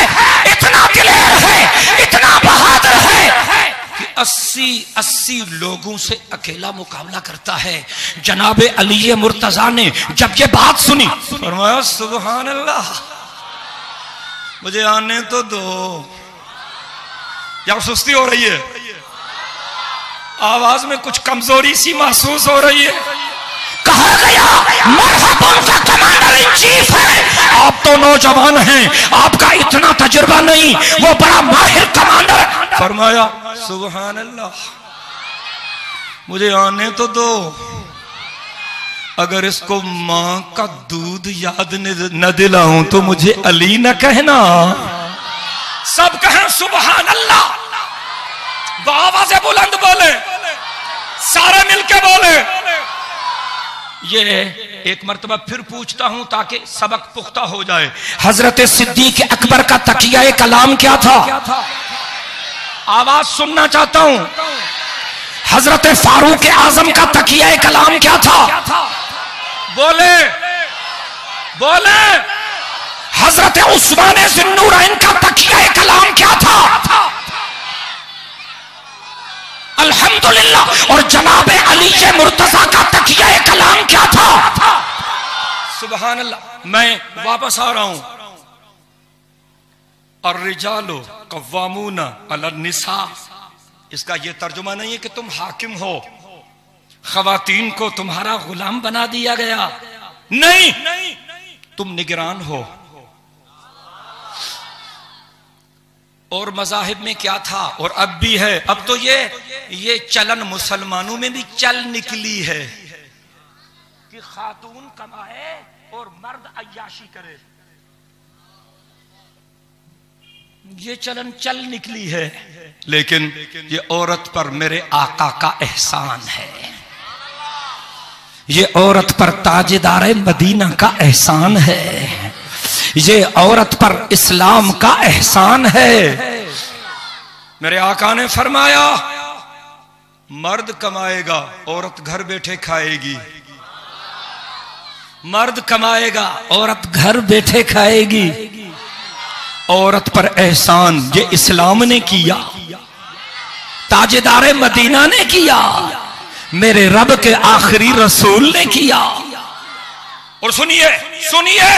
इतना दिलेर है, इतना बहादुर है कि 80 लोगों से अकेला मुकाबला करता है। जनाब अली मुर्तजा ने जब ये बात सुनी फरमाया सुबहान अल्लाह, मुझे आने तो दो। या सुस्ती हो रही है, आवाज में कुछ कमजोरी सी महसूस हो रही है। कहा गया मरहबा का कमांडर इन चीफ है, आप तो नौजवान हैं, आपका इतना तजुर्बा नहीं, वो बड़ा माहिर कमांडर। फरमाया सुबहान अल्लाह, मुझे आने तो दो। अगर इसको मां का दूध याद न दिलाऊं तो मुझे अली न कहना। सब कहें सुबहान अल्लाह। आवाज़ बुलंद बोले, सारे मिलके बोले। ये एक मर्तबा फिर पूछता हूं ताकि सबक पुख्ता हो जाए। हजरत सिद्दीक अकबर का तकिया कलाम क्या था? आवाज सुनना चाहता हूं। हजरत फारूक आजम का तकिया कलाम क्या था? बोले बोले। हजरत उस्मान ज़िन्नूरैन का तकिया कलाम क्या था? अल्हम्दुलिल्लाह। और जनाब अली मुर्तजा सुबहान अल्लाह। मैं वापस आ रहा हूं। और रिजालो कव्वामूना अला निसा, इसका यह तर्जुमा नहीं है कि तुम हाकिम हो, खवातीन को तुम्हारा गुलाम बना दिया गया, नहीं, तुम निगरान हो। और मज़ाहिब में क्या था और अब भी है, अब तो ये चलन मुसलमानों में भी चल निकली है कि खातून कमाए और मर्द अय्याशी करे। ये चलन चल निकली है, लेकिन ये औरत पर मेरे आका का एहसान है, ये औरत पर ताजेदार मदीना का एहसान है, ये औरत पर इस्लाम का एहसान है। मेरे आका ने फरमाया मर्द कमाएगा, औरत घर बैठे खाएगी। मर्द कमाएगा, औरत घर बैठे खाएगी। औरत पर एहसान ये इस्लाम ने किया, ताजेदार मदीना ने किया, मेरे रब के आखिरी रसूल ने किया। और सुनिए सुनिए,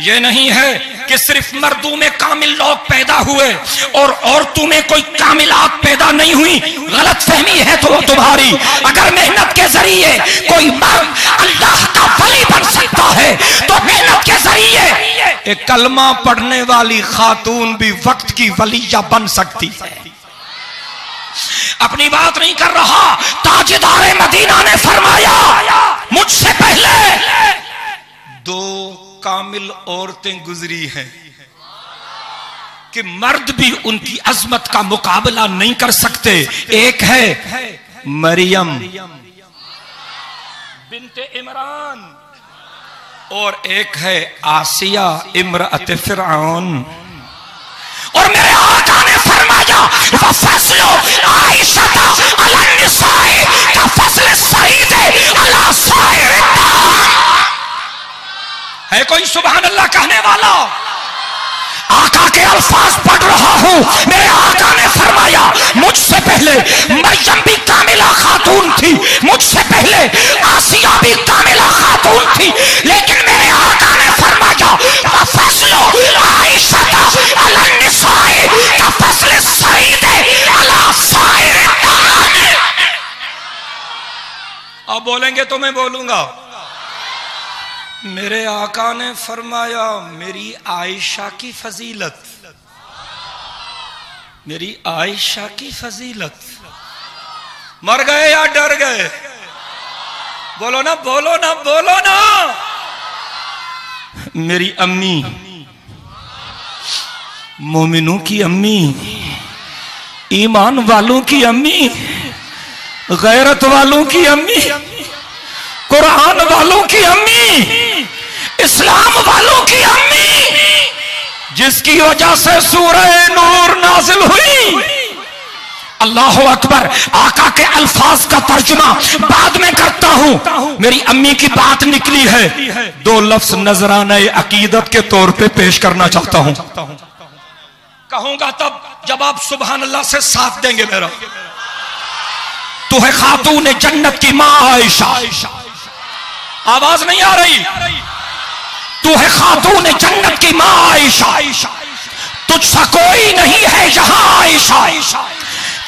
ये नहीं है कि सिर्फ मर्दों में कामिल लोग पैदा हुए और औरतों में कोई कामिलात पैदा नहीं हुई। गलत फहमी है तो तुम्हारी। अगर मेहनत के जरिए कोई मर्द अल्लाह का वली बन सकता है तो मेहनत के जरिए एक कलमा पढ़ने वाली खातून भी वक्त की वलिया बन सकती है। अपनी बात नहीं कर रहा, ताजदार मदीना ने फरमाया मुझसे पहले 2 कामिल औरतें गुजरी हैं कि मर्द भी उनकी अजमत का मुकाबला नहीं कर सकते। एक है मरियम बिन्ते इमरान और एक है आसिया इम्रअत फिरऔन। और मेरे आका ने फरमाया फसलो आयशा अला निसाए का फसल सईद अला साइर। है कोई सुभान अल्लाह कहने वाला? आका के अल्फाज पढ़ रहा हूं। मेरे आका ने फरमाया मुझसे पहले मरियम भी कामिला खातून थी, मुझसे पहले आसिया भी कामिला खातून थी, लेकिन मेरे आका ने फरमाया फसलो आयशा अला निसाए का फसल सईद अला साइर। अब बोलेंगे तो मैं बोलूंगा। मेरे आका ने फरमाया मेरी आयशा की फजीलत, मेरी आयशा की फजीलत। मर गए या डर गए? बोलो ना बोलो ना बोलो ना। मेरी अम्मी, मोमिनों की अम्मी, ईमान वालों की अम्मी, गैरत वालों की अम्मी, कुरान वालों की अम्मी, इस्लाम वालों की अम्मी, जिसकी वजह से सूरह नूर नाजिल हुई। अल्लाह अकबर। आका के अल्फाज का तर्जुमा बाद में करता हूं। मेरी अम्मी की बात निकली है, 2 लफ्ज नजराने अकीदत के तौर पे पेश करना चाहता हूं। कहूंगा तब जब आप सुभान अल्लाह से साथ देंगे मेरा। तू है खातून जन्नत की मां आयशा। आवाज नहीं आ रही? तू है खातून जन्नत की मां आयशा, तुझसा कोई नहीं है यहां आयशा।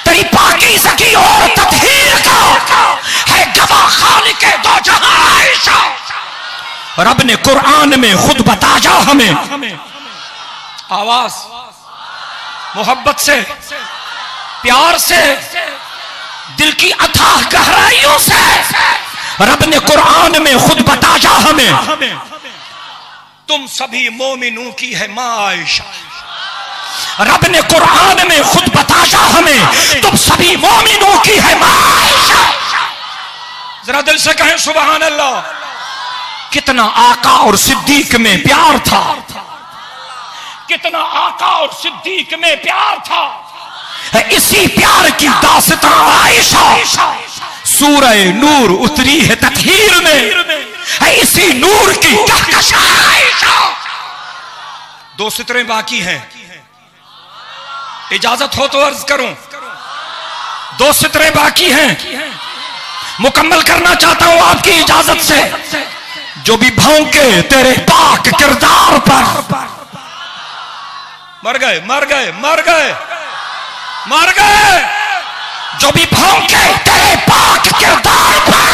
तेरी पाकीज़गी और तत्हीर का है गवाह खालिक दो जहां आयशा। रब ने कुरान में खुद बताया हमें। आवाज मोहब्बत से, प्यार से, दिल की अथाह गहराइयों से रब ने कुरान में खुद बताया हमें, तुम सभी मोमिनों की है मां आयशा। रब ने कुरान में खुद बताया हमें, तुम सभी मोमिनों की है मां आयशा। जरा दिल से कहें सुभान अल्लाह। कितना आका और सिद्दीक में प्यार था, कितना आका और सिद्दीक में प्यार था। इसी प्यार की दास्तां आयशा सूरह नूर उतरी है तत्हीर में, इसी नूर की कहकशां आयशा। 2 सितरें बाकी हैं, इजाजत हो तो अर्ज करूं। 2 सितरें बाकी हैं, मुकम्मल करना चाहता हूं आपकी इजाजत से। जो भी भौंके तेरे पाक किरदार पर, मर गए मर गए मर गए मर गए। जो भी भौंके तेरे पाक किरदार पर,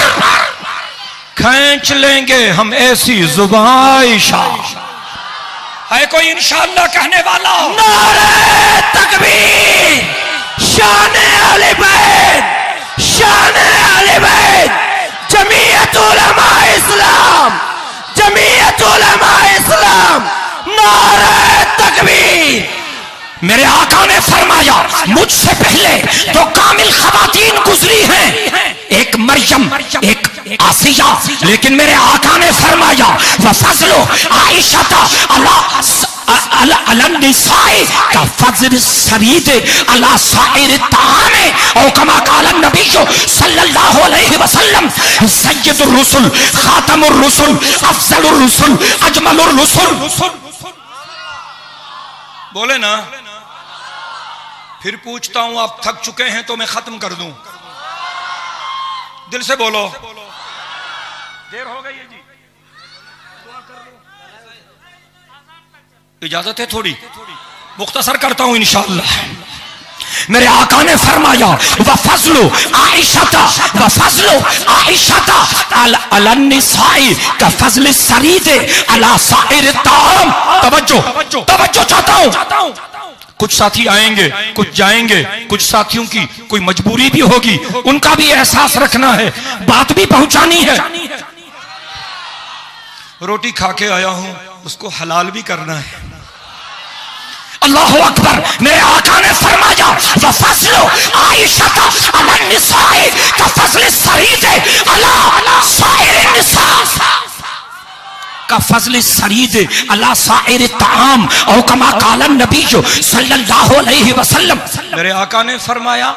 खींच लेंगे हम ऐसी जुबान आयशा। है कोई इंशाअल्लाह कहने वाला? नारे तकबीर, शान अहले बैत, शान अहले बैत, जमीयत उलमा इस्लाम, जमीयत उलमा इस्लाम, नारे तकबीर। मेरे आका ने फरमाया मुझसे पहले जो कामिल खवातीन गुजरी हैं, एक मरियम एक आसिया, लेकिन मेरे आका ने फरमाया वफज़लो आयशा अला निसाए का फज़ल सरीद अला साइर तामे औ कमा क़ाल नबी सल्लल्लाहु अलैहि वसल्लम सय्यदुर रुसुल खातमुर रुसुल अफज़लुर रुसुल अजमलुर रुसुल। बोले ना। फिर पूछता हूं, आप थक चुके हैं तो मैं खत्म कर दूं? दिल से बोलो। देर हो गई है जी, इजाजत है थोड़ी, मुख्तसर करता हूं इंशाअल्लाह। मेरे आका ने फरमाया वफज़लो आयशा वफज़लो आयशा अला निसाई का फज़ल सरीद अला साइर ताम। तवज्जो तवज्जो चाहता हूं। कुछ साथी आएंगे कुछ जाएंगे, कुछ साथियों की कोई मजबूरी भी होगी, उनका भी एहसास रखना है, बात भी पहुंचानी है। रोटी खा के आया हूं, उसको हलाल भी करना है। अल्लाहु अकबर। मेरे आका ने फरमाया वफज़लो आयशा अला निसाए का फज़ल सरीद अला साइर निसा का फज़ल सरीद अला साइर ताम औ कमा क़ाल नबी सल्लल्लाहु अलैहि वसल्लम। मेरे आका ने फरमाया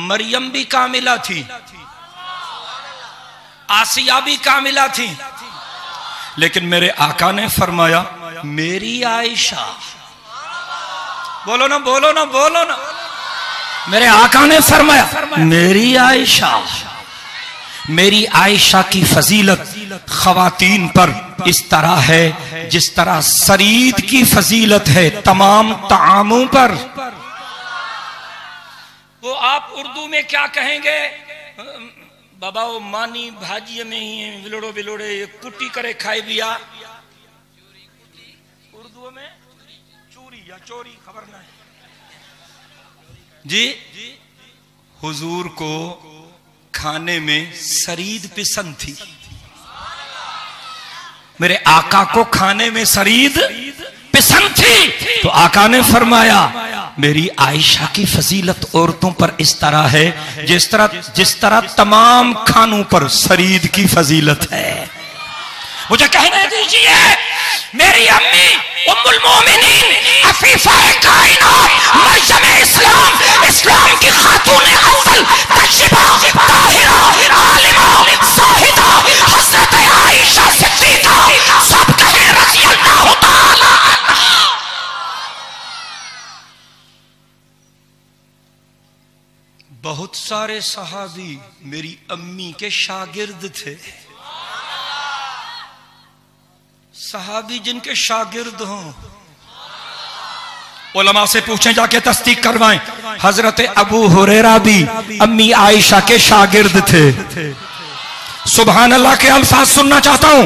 मरियम भी कामिला थी, आसिया भी कामिला थी, लेकिन मेरे आका ने फरमाया मेरी आयशा। बोलो ना बोलो ना बोलो ना। मेरे आका ने फरमाया मेरी आयशा। मेरी आयशा की फजीलत खवातीन पर इस तरह है जिस तरह सरीद की फजीलत है तमाम तामों पर। वो आप उर्दू में क्या कहेंगे? बाबा वो मानी भाजी में ही विलोड़ो विलोड़े कुटी करे खाए बिया। उर्दू में चोरी या चोरी खबर नहीं जी। हुजूर को खाने में सरीद पसंद थी। मेरे आका को खाने में सरीद पसंद थी, तो आका ने फरमाया मेरी आयशा की फजीलत औरतों पर इस तरह है जिस तरह तमाम खानों पर सरीद की फजीलत है। मुझे कहने दीजिए मेरी अम्मी उम्मुल मोमिनीन अफीफा कायनात मरियम इस्लाम, इस्लाम की खातून अव्वल तशबा ताहिरा आलिमा साहिदा हज़रत आयशा सिद्दीका, सब कहें रज़ी अल्लाह ताला। बहुत सारे सहाबी मेरी अम्मी के शागिर्द थे। सहाबी जिनके शागिर्द हों, उलमा से पूछें, जाके तस्दीक करवाएं। हजरत अबू हुरैरा भी अम्मी आयशा के शागिर्द थे। सुभान अल्लाह के अल्फाज सुनना चाहता हूं।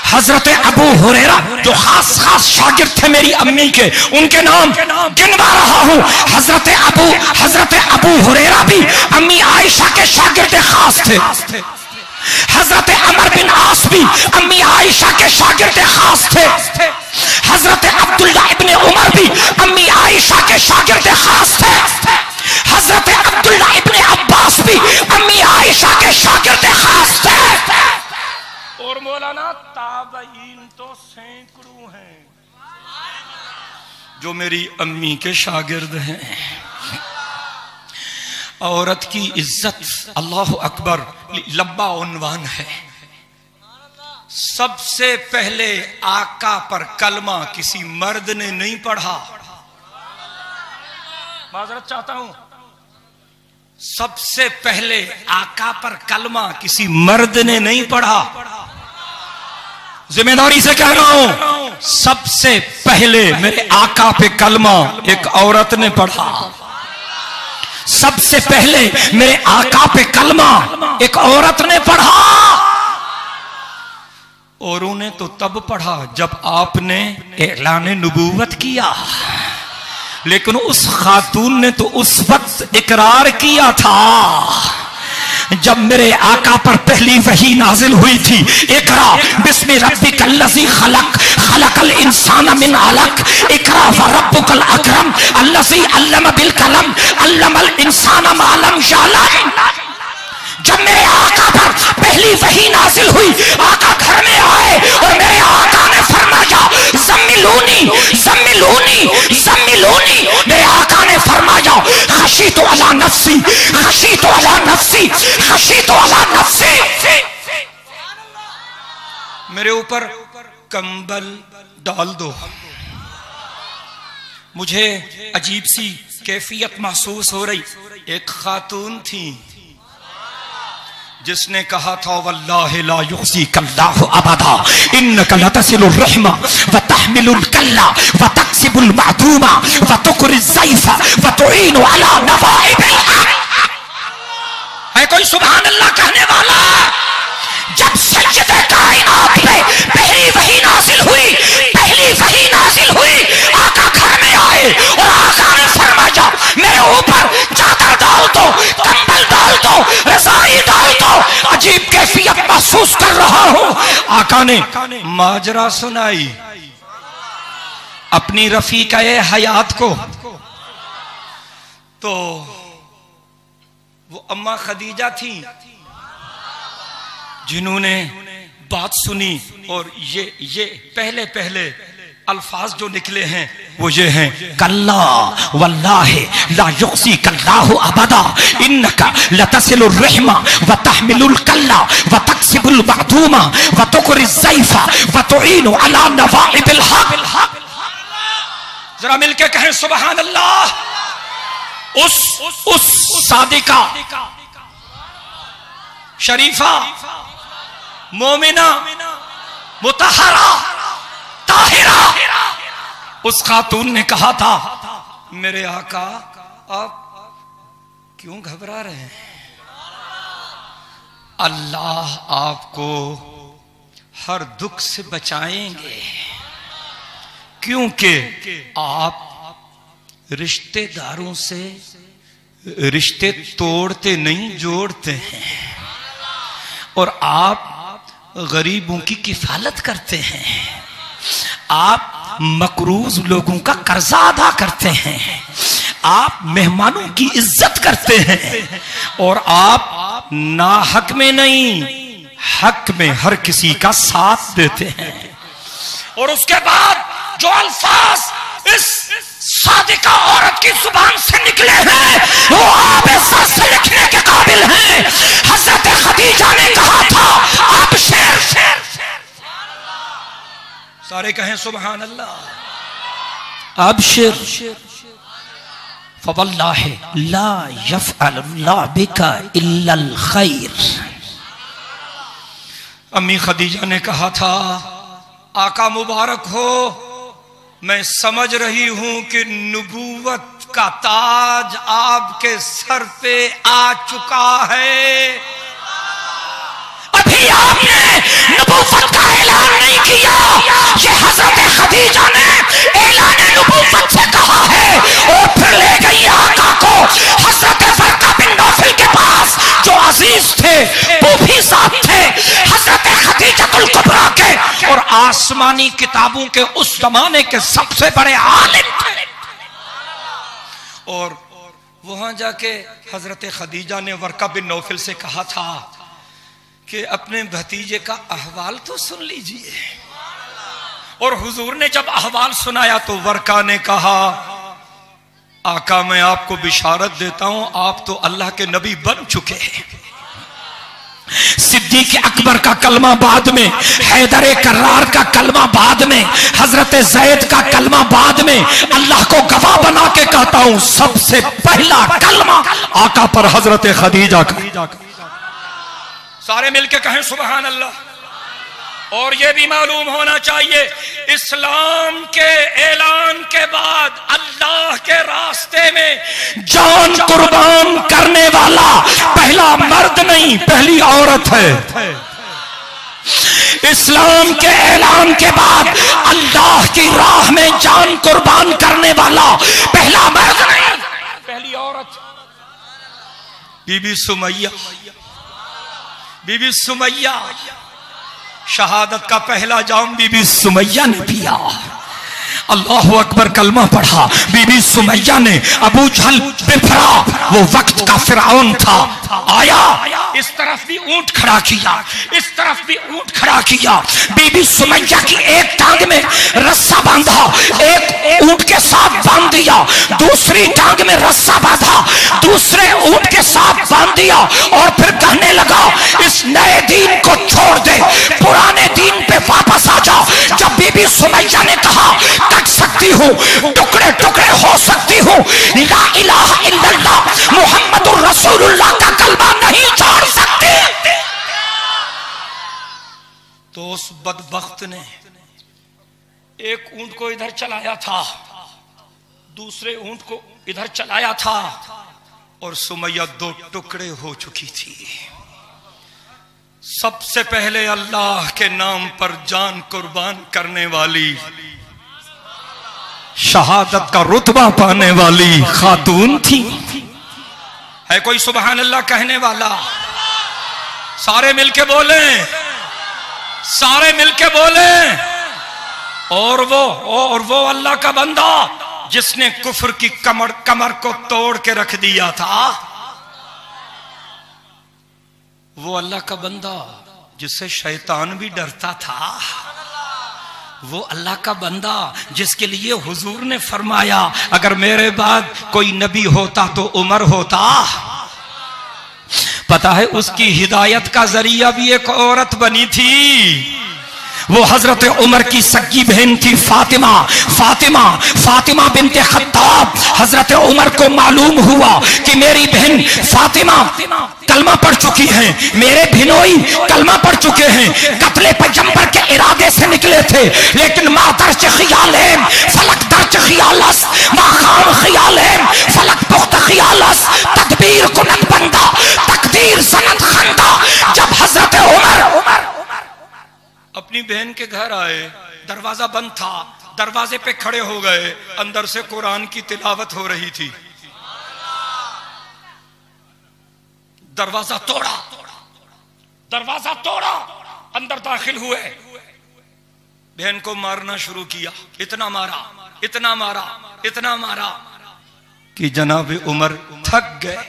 हजरत अबू हुरैरा जो खास शागिर्द थे मेरी अम्मी के, उनके नाम गिनवा रहा हूं। हजरत अबू हुरैरा भी अम्मी आयशा के शागिर्द खास थे। हजरत अमर बिन आस भी अम्मी आयशा के शागिर्द खास थे। हजरत अब्दुल्ला इब्ने उमर भी अम्मी आयशा के शागिर्द खास थे। हजरत अब्दुल्ला इब्ने अब्बास भी अम्मी आयशा के शागिर्द खास थे। और मौलाना ताबईन तो सैकड़ों हैं जो मेरी अम्मी के शागिर्द हैं। औरत की इज्जत, अल्लाह अकबर, लंबा उन्वान है। सबसे पहले आका पर कलमा किसी मर्द ने नहीं पढ़ा। माजरत चाहता हूं, सबसे पहले आका पर कलमा किसी मर्द ने नहीं पढ़ा। जिम्मेदारी से कह रहा हूं, सबसे पहले मेरे आका पे कलमा एक औरत ने पढ़ा। सबसे पहले मेरे आका पे कलमा एक औरत ने पढ़ा। औरों ने तो तब पढ़ा जब आपने ऐलान नबूवत किया, लेकिन उस खातून ने तो उस वक्त इकरार किया था जब मेरे आका पर पहली वही नाजिल हुई थी। इकरा बिस्मि रब्बिकल्लज़ी खलक, खलकल इंसान मिन अलक, इकरा व रब्बुकल अकरम अल्लज़ी अल्लम बिल कलम, अल्लमल इंसान मा लम यअलम। जब मेरे आका पर पहली वही नाजिल हुई, आका घर में आए और मेरे आका ने फरमाया ज़म्मिलूनी ज़म्मिलूनी ज़म्मिलूनी। मेरे आका ने फरमाया खशीतु अला नफ्सी, खशीतु अला नफ्सी, खशीतु अला नफ्सी। मेरे ऊपर कंबल डाल दो। मुझे अजीब सी कैफियत महसूस हो रही। एक खातून थी जिसने कहा था वल्लाहि ला युख़ज़ीकल्लाहु अबदा, इन्नका लतसिलुर रहमा व तहमिलुल कल्ला व तक्सिबुल मअदूमा व तुक़रिज़ ज़ैफ़ा व तुईनु अला नवाइबिल हक़। है कोई सुभान अल्लाह कहने वाला? जब सज्जदे कायनात पे पहली वही नाजिल हुई, पहली वही नाजिल हुई, आका घर में आए और आका ने फरमाया मेरे ऊपर चादर डाल दो, कंबल डाल दो, रज़ाई डाल दो। अजीब कैफियत महसूस कर रहा हूं। आका ने माजरा सुनाई अपनी रफीका हयात को। तो वो अम्मा खदीजा थी जिन्होंने बात सुनी, और ये पहले पहले अल्फाज जो निकले हैं वो ये हैं कल्ला वल्लाहि ला युख़ज़ीकल्लाहु अबदा, इन्नका लतसिलुर रहमा व तहमिलुल कल्ला व तक्सिबुल मअदूमा व तुक़रिज़ ज़ैफ़ा व तुईनु अला नवाइबिल हक़। जरा मिलके कहें सुभान अल्लाह। उस सादिका, शरीफा, मोमिना, मुतहरा, ताहिरा, उस खातून ने कहा था मेरे आका आप क्यों घबरा रहे हैं? अल्लाह आपको हर दुख से बचाएंगे, क्योंकि आप रिश्तेदारों से रिश्ते तोड़ते नहीं जोड़ते हैं, और आप गरीबों की किफालत करते हैं, आप मकरूज लोगों का कर्जा अदा करते हैं, आप मेहमानों की इज्जत करते हैं, और आप नाहक में नहीं हक में हर किसी का साथ देते हैं। और उसके बाद जो अल्फाज इस सादिका औरत की जुबान से निकले हैं वो आप से लिखने के काबिल हैं। हजरत खदीजा ने कहा था आप शेर, सारे कहें सुभान अल्लाह। अब शेर फवल्लाहि ला यफ़अलुल्लाह बिका इल्लल खैर। अम्मी खदीजा ने कहा था आका मुबारक हो, मैं समझ रही हूं कि नबूवत का ताज आपके सर पे आ चुका है। अभी आपने नबूवत का ऐलान नहीं किया, ये हजरत खदीजा ने ऐलान नबूवत से कहा है, और फिर ले गई आका को हजरत वर्का बिन नौफल के पास जो अजीज थे, वो भी साथ थे, हजरत खदीजतुल कुबरा के, और आसमानी किताबों के उस जमाने के सबसे बड़े आलिम थे। और वहां जाके हजरत खदीजा ने वर्का बिन नौफल से कहा था कि अपने भतीजे का अहवाल तो सुन लीजिए। और हुजूर ने जब अहवाल सुनाया तो वर्का ने कहा आका मैं आपको बिशारत देता हूं, आप तो अल्लाह के नबी बन चुके हैं। सिद्दीक अकबर का कलमा बाद में, हैदर कर्रार का कलमा बाद में, हजरत जैद का कलमा बाद में। अल्लाह को गवाह बना के कहता हूं सबसे पहला कलमा आका पर हजरत खदीजा का। सारे मिलके कहें सुभान अल्लाह। और ये भी मालूम होना चाहिए, इस्लाम के ऐलान के बाद अल्लाह के रास्ते में जान कुर्बान करने वाला पहला मर्द नहीं, पहली औरत है। इस्लाम के ऐलान के बाद अल्लाह की राह में जान कुर्बान करने वाला पहला मर्द नहीं, पहली औरत। बीबी सुमैया, बीबी सुमैया, शहादत का पहला जाम बीबी सुमैया ने पिया। अल्लाहु अकबर कलमा पढ़ा। बीबी सुमैया ने अबू जहल बिफरा, वो वक्त का फिरौन था, आया, इस तरफ भी ऊंट खड़ा किया, इस तरफ भी ऊंट खड़ा किया। बीबी सुमैया की एक टांग में रस्सा बांधा, एक ऊंट के साथ बांध दिया, दूसरी टांग में रस्सा बांधा, दूसरे ऊंट के साथ बांध दिया और फिर कहने लगा, इस नए दीन को छोड़ दे, पुराने दीन पे वापस आ जा। जब बीबी सुमैया ने कहा कट सकती हूँ, टुकड़े टुकड़े हो सकती हूँ, ला इलाहा इल्लल्लाह मुहम्मदुर रसूलुल्लाह का कलमा नहीं छोड़ सकती, तो उस बदबख्त ने एक ऊंट को इधर चलाया था, दूसरे ऊंट को इधर चलाया था, और सुमैया दो टुकड़े हो चुकी थी। सबसे पहले अल्लाह के नाम पर जान कुर्बान करने वाली, शहादत का रुतबा पाने वाली खातून थी। है कोई सुबहान अल्लाह कहने वाला? सारे मिलके बोले, सारे मिलके बोले। और वो अल्लाह का बंदा जिसने कुफ्र की कमर को तोड़ के रख दिया था, वो अल्लाह का बंदा जिससे शैतान भी डरता था, वो अल्लाह का बंदा जिसके लिए हुजूर ने फरमाया अगर मेरे बाद कोई नबी होता तो उमर होता। पता है उसकी हिदायत का जरिया भी एक औरत बनी थी, वो हजरत उमर की सगी बहन थी फातिमा। फातिमा फातिमा बिनते खत्ताब। हजरत उमर को मालूम हुआ कि मेरी बहन फातिमा कलमा पढ़ चुकी हैं, मेरे भिनोई कलमा पढ़ चुके हैं, कत्ले पैगंबर के इरादे से निकले थे, लेकिन माँ दर्ज ख्याल है फलक दर्ज ख्यालस, माँ खाम ख्याल है फलक पुख्त ख्यालस, तदबीर कुनत बंदा तकदीर सनत खंदा। जब हजरत उमर अपनी बहन के घर आए, दरवाजा बंद था, दरवाजे पे खड़े हो गए, अंदर से कुरान की तिलावत हो रही थी। दरवाजा तोड़ा, दरवाजा तोड़ा, अंदर दाखिल हुए, बहन को मारना शुरू किया। इतना मारा, इतना मारा, इतना मारा कि जनाब उमर थक गए।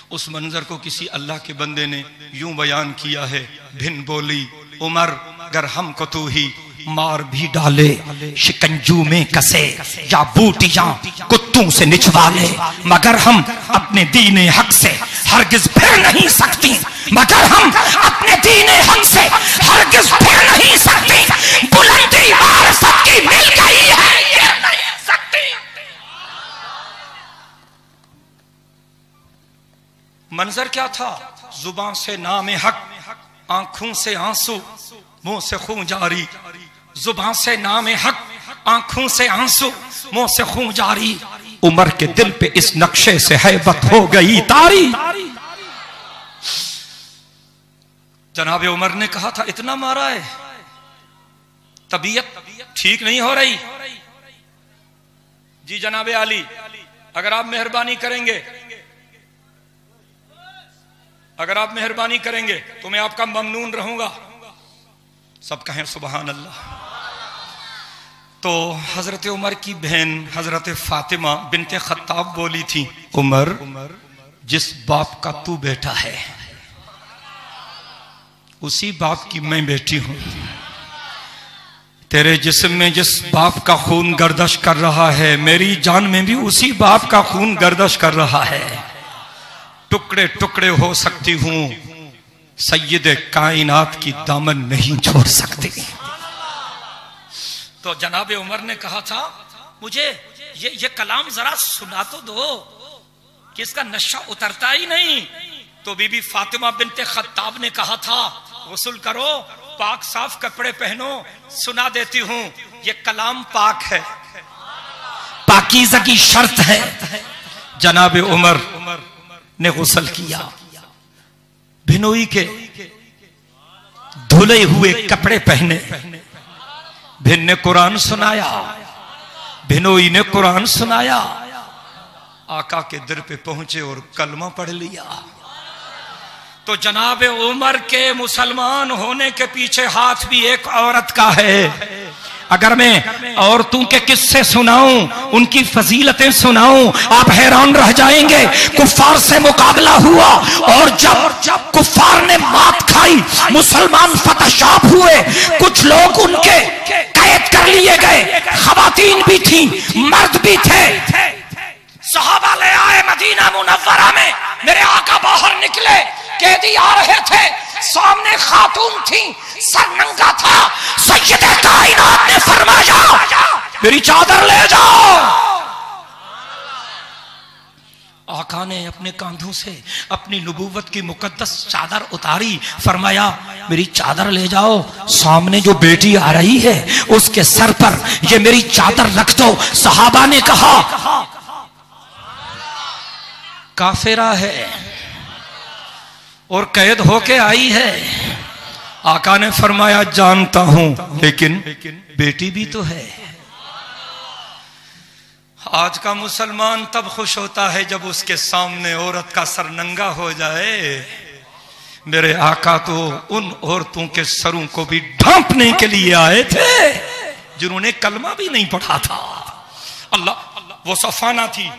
उस मंजर को किसी अल्लाह के बंदे ने यूं बयान किया है, भिन बोली उमर गर हमको तू ही मार भी डाले, शिकंजू में कसे या बूटियां कुत्तों से निचवाले, मगर हम अपने दीने हक से हरगिज फिर नहीं सकती, मगर हम अपने दीने हक से हरगिज फिर नहीं सकती। बुलंदी वारसत की मिल गई है, ये नहीं सकती। मंजर क्या था? जुबान से नाम हक, आंखों से आंसू, मुंह से खून जारी। जुबान से नाम हक, आंखों से आंसू, मुंह से खून जारी। उमर के दिल पे इस नक्शे से हैबत हो गई तारी। जनाब उमर ने कहा था इतना मारा है, तबीयत ठीक नहीं हो रही। जी जनाब आली, अगर आप मेहरबानी करेंगे, अगर आप मेहरबानी करेंगे तो मैं आपका ममनून रहूंगा। सब कहें सुबहान अल्लाह। तो हजरत उमर की बहन हजरत फातिमा बिनते खत्ताब बोली थी, उमर जिस बाप का तू बेटा है उसी बाप की मैं बेटी हूं। तेरे जिस्म में जिस बाप का खून गर्दश कर रहा है, मेरी जान में भी उसी बाप का खून गर्दश कर रहा है। टुकड़े टुकड़े हो सकती हूं, सैयद कायनात की दामन नहीं छोड़ सकती। तो जनाब उमर ने कहा था, मुझे ये कलाम जरा सुना तो दो कि इसका नशा उतरता ही नहीं। तो बीबी फातिमा बिनते खत्ताब ने कहा था, गुस्ल करो, पाक साफ कपड़े पहनो। सुना देती हूं, ये कलाम पाक है, पाकीज़ा की शर्त है। जनाब उमर ने गुस्ल किया, भिनोई के धुले हुए कपड़े पहने, भिन ने कुरान सुनाया, भिनोई ने कुरान सुनाया, आका के दर पे पहुंचे और कलमा पढ़ लिया। तो जनाब उमर के मुसलमान होने के पीछे हाथ भी एक औरत का है। अगर मैं औरतों के किस्से सुनाऊं, उनकी फजीलतें सुनाऊं, आप हैरान रह जाएंगे। कुफ्फार से मुकाबला हुआ और जब कुफ्फार ने मात खाई, मुसलमान फतशाब हुए, कुछ लोग उनके कैद कर लिए गए, खवातीन भी थी, मर्द भी थे। सहाबा ले आए मदीना मुनव्वरा में, मेरे आका बाहर निकले, कैदी आ रहे थे, सामने खातून थी, सर नंगा था। सैयदे कायनात ने फरमाया, मेरी चादर ले जाओ। आका ने अपने कांधों से अपनी नबूवत की मुकद्दस चादर उतारी, फरमाया मेरी चादर ले जाओ, सामने जो बेटी आ रही है उसके सर पर ये मेरी चादर रख दो। सहाबा ने कहा काफिरा है और कैद होके आई है। आका ने फरमाया जानता हूं, लेकिन बेटी भी तो है। आज का मुसलमान तब खुश होता है जब उसके सामने औरत का सर नंगा हो जाए। मेरे आका तो उन औरतों के सरों को भी ढांपने के लिए आए थे जिन्होंने कलमा भी नहीं पढ़ा था। अल्लाह, वो सफाना थी,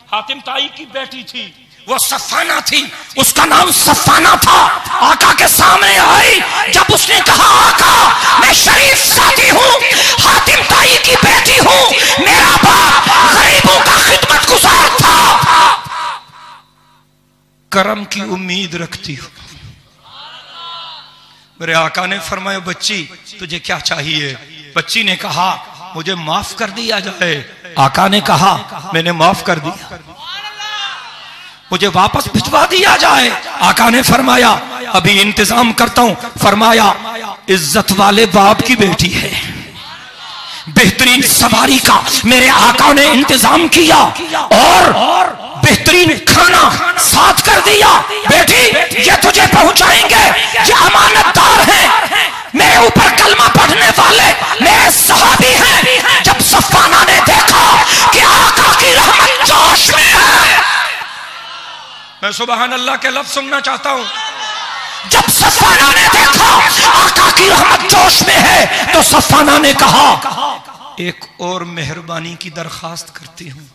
हातिम ताई की बेटी थी, वो सफाना थी, उसका नाम सफाना था। आका के सामने आई, जब उसने कहा आका मैं शरीफ साथी हूँ, हातिम ताई की बेटी हूँ, मेरा बाप गरीबों का खिदमत गुजार था, करम की उम्मीद रखती हूँ। मेरे आका ने फरमाया बच्ची तुझे क्या चाहिए? बच्ची ने कहा मुझे माफ कर दिया जाए। आका ने कहा मैंने माफ कर दिया, मुझे वापस भिजवा दिया जाए। आका ने फरमाया अभी इंतजाम करता हूं। फरमाया इज्जत वाले बाप की बेटी है, बेहतरीन सवारी का मेरे आका ने इंतजाम किया और बेहतरीन खाना साथ कर दिया। बेटी ये तुझे पहुंचाएंगे, ये अमानतदार हैं, मेरे ऊपर कलमा पढ़ने वाले मेरे सहाबी हैं। जब सफाना ने देखा कि आका की रहमत जोश में है, मैं सुबहान अल्लाह के लफ्ज सुनना चाहता हूं। जब सफाना ने देखा आका की रहमत जोश में है, तो सफाना ने कहा एक और मेहरबानी की दरखास्त करती हूं।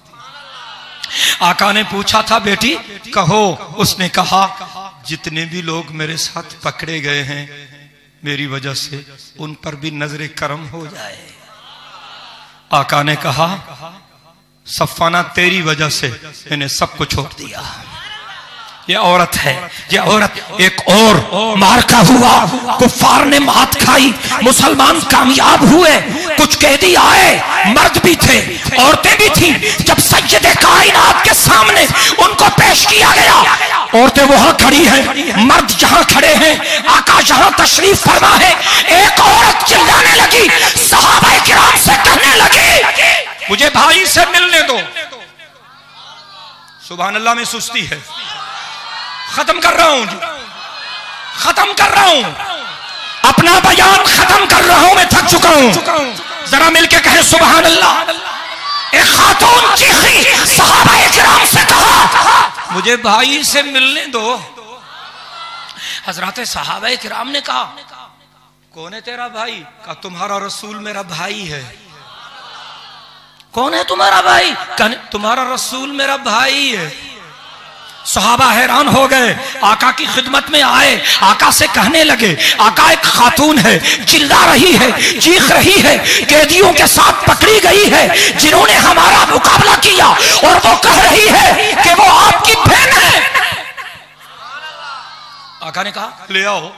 आका ने पूछा था बेटी कहो। उसने कहा जितने भी लोग मेरे साथ पकड़े गए हैं मेरी वजह से उन पर भी नजरे करम हो जाए। आका ने कहा सफाना तेरी वजह से मैंने सब कुछ छोड़ दिया। ये औरत है, ये औरत। एक और मार्का हुआ, कुफ्फार ने मात खाई, मुसलमान कामयाब हुए, कुछ कैदी आए, मर्द भी थे, औरतें भी थी। जब सैयदे कायनात के सामने उनको पेश किया गया, औरतें वहां खड़ी हैं, मर्द जहां खड़े हैं, आका जहां तशरीफ फरमा है। एक औरत चिल्लाने लगी, सहाबा किराम से कहने लगी मुझे भाई से मिलने दो। सुभान अल्लाह में सुस्ती है। खत्म कर रहा हूं जी, खत्म कर रहा हूं, अपना बयान खत्म कर रहा हूं, मैं थक चुका हूं। जरा मिलके कहे सुभान अल्लाह। एक खातून चीखी, सहाबाए किराम से कहा मुझे भाई से मिलने दो। हजरत सहाबाए किराम ने कहा कौन है तेरा भाई? कहा तुम्हारा रसूल मेरा भाई है। कौन है तुम्हारा भाई? तुम्हारा रसूल मेरा भाई है। सहाबा हैरान हो गए, आका की खिदमत में आए, आका से कहने लगे आका एक खातून है, चिल्ला रही है, चीख रही है, कैदियों के साथ पकड़ी गई है जिन्होंने हमारा मुकाबला किया, और वो कह रही है कि वो आपकी बहन है। आका ने कहा ले आओ।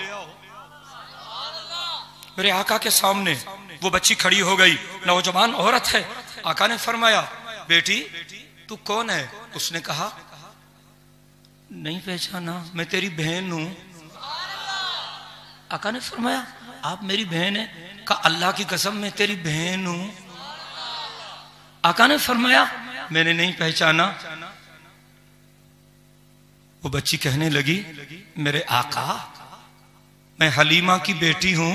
मेरे आका के सामने वो बच्ची खड़ी हो गई, नौजवान औरत है। आका ने फरमाया बेटी तू कौन है? उसने कहा नहीं पहचाना, मैं तेरी बहन हूं। आका ने फरमाया आप मेरी बहन है? कहा अल्लाह की कसम मैं तेरी बहन हूं। आका ने फरमाया मैंने नहीं पहचाना। वो बच्ची कहने लगी मेरे आका मैं हलीमा की बेटी हूं,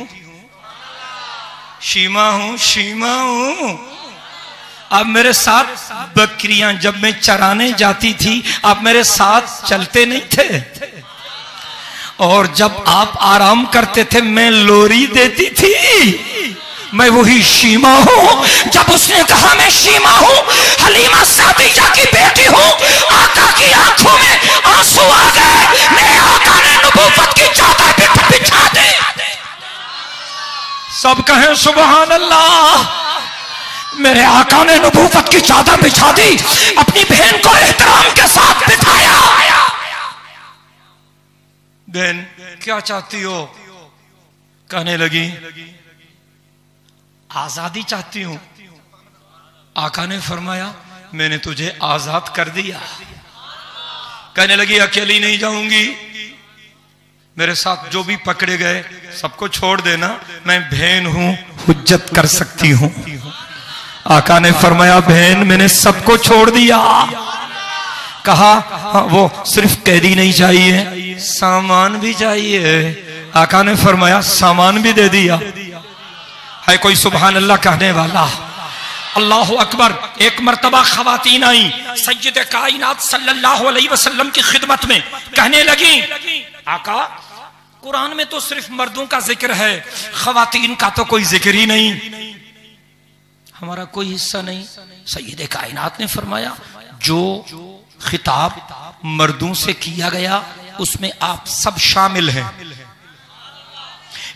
शीमा हूं, शीमा हूं। आप मेरे साथ बकरियां जब मैं चराने जाती थी आप मेरे साथ चलते नहीं थे, और जब आप आराम करते थे मैं लोरी देती थी। मैं वही शीमा हूं। जब उसने कहा मैं शीमा हूं, हलीमा सादिया की बेटी हूं, आका की आंखों में आंसू आ गए। मेरे आका ने नबूवत की चादर बिछा दी। सब कहें सुभान अल्लाह। मेरे आका ने नबूवत की चादर बिछा दी, अपनी बहन को एहतराम के साथ बिठाया। बहन क्या चाहती हो? कहने लगी आजादी चाहती हूं। आका ने फरमाया मैंने तुझे आजाद कर दिया। कहने लगी अकेली नहीं जाऊंगी, मेरे साथ जो भी पकड़े गए सबको छोड़ देना, मैं बहन हूं, हुज्जत कर सकती हूं। आका ने फरमाया बहन मैंने सबको छोड़ दिया। कहा वो सिर्फ कैदी नहीं चाहिए, सामान भी चाहिए। आका ने फरमाया सामान भी दे दिया। है कोई सुभान अल्लाह कहने वाला? अल्लाह अकबर। एक मर्तबा खवातीन आई सय्यद कायनात सल्लल्लाहु अलैहि वसल्लम की खिदमत में, कहने लगी आका कुरान में तो सिर्फ मर्दों का जिक्र है, खवातीन का तो कोई जिक्र ही नहीं, हमारा कोई हिस्सा नहीं। सय्यद कायनात ने फरमाया जो खिताब मर्दों से किया गया उसमें आप सब शामिल हैं।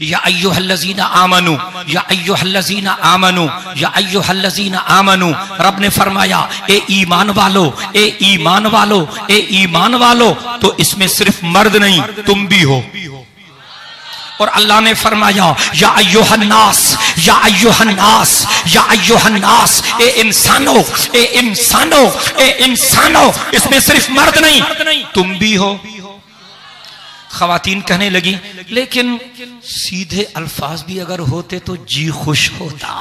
या अय्युहल्लज़ीना आमनू, या अय्युहल्लज़ीना आमनू, या अय्युहल्लज़ीना आमनू। रब ने फरमाया ए ईमान वालो, ए ईमान वालो, ए ईमान वालो। तो इसमें सिर्फ मर्द नहीं तुम भी हो। और अल्लाह ने फरमाया या अय्युहन्नास, या अय्युहन्नास, या अय्युहन्नास। ए इंसानो, ए इंसानो, ए इंसानो। इसमें सिर्फ मर्द नहीं तुम भी हो। खवातीन कहने लगी लेकिन सीधे अल्फाज भी अगर होते तो जी खुश होता।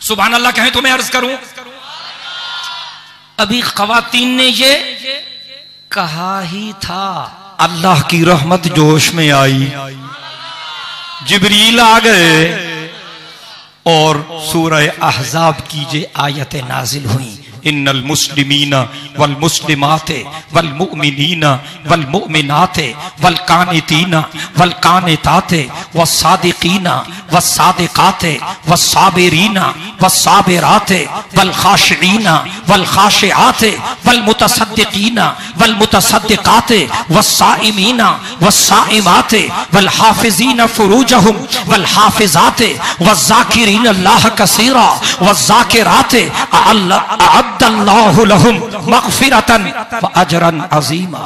सुभान अल्लाह कहें तो मैं अर्ज करूं। अभी खवातीन ने ये कहा ही था, अल्लाह की रहमत जोश में आई, जिब्रील आ गए और सूरह अहज़ाब की जे आयतें नाजिल हुई। इन्नल मुस्लिमीना वल मुस्लिमाते वल मुमिनीना वल मुमिनाते वल कानितीना वल कानिताते वस सादिकीना वस सादिकाते वस साबिरीना वस साबिराते वल खाशिईना वल खाशिआते वल मुतसद्दिकीना वल मुतसद्दिकाते वस साइमीना वस साइमाते वल हाफिजीना फुरूजहुम वल हाफिजाते वस ज़ाकिरीना अल्लाह कसीरा वस ज़ाकिराते अअद्दल्लाहु लहुम मग़फ़िरतन व अजरन अज़ीमा।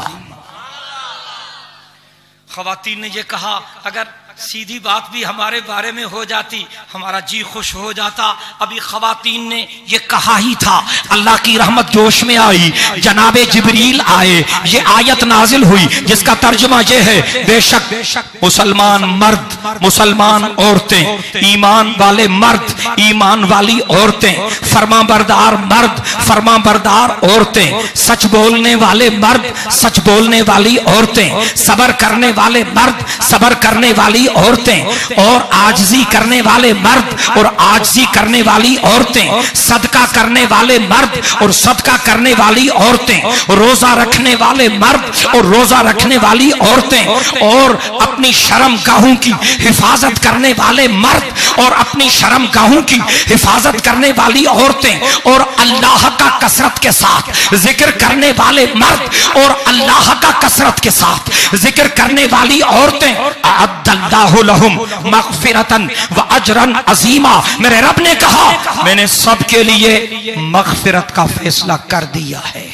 ख़वातीन ने ये कहा अगर सीधी बात भी हमारे बारे में हो जाती हमारा जी खुश हो जाता। अभी ख़वातीन ने ये कहा ही था, अल्लाह की रहमत जोश में आई, जनाबे जिब्रील आए, ये आयत नाजिल हुई जिसका तर्जुमा ये है बेशक मुसलमान मर्द, मुसलमान औरतें, ईमान वाले मर्द, ईमान वाली औरतें, फरमाबरदार मर्द, फरमाबरदार औरतें, सच बोलने वाले मर्द, सच बोलने वाली औरतें, सबर करने वाले मर्द, सबर करने वाली औरतें, और आजिज़ी करने वाले मर्द और आजिज़ी करने वाली औरतें, सदका करने वाले मर्द और सदका करने वाली औरतें, रोजा रखने वाले मर्द और रोजा रखने वाली औरतें, और अपनी शर्म गाहों की हिफाजत करने वाले मर्द और अपनी शर्म गाहों की हिफाजत करने वाली औरतें, और अल्लाह का कसरत के साथ जिक्र करने वाले मर्द और अल्लाह का कसरत के साथ जिक्र करने वाली औरतें, अअद्दल्लाहु लहुम मग़फ़िरतन व अजरन अज़ीमा। मेरे रब ने कहा मैंने सबके लिए मग़फ़िरत का फैसला कर दिया है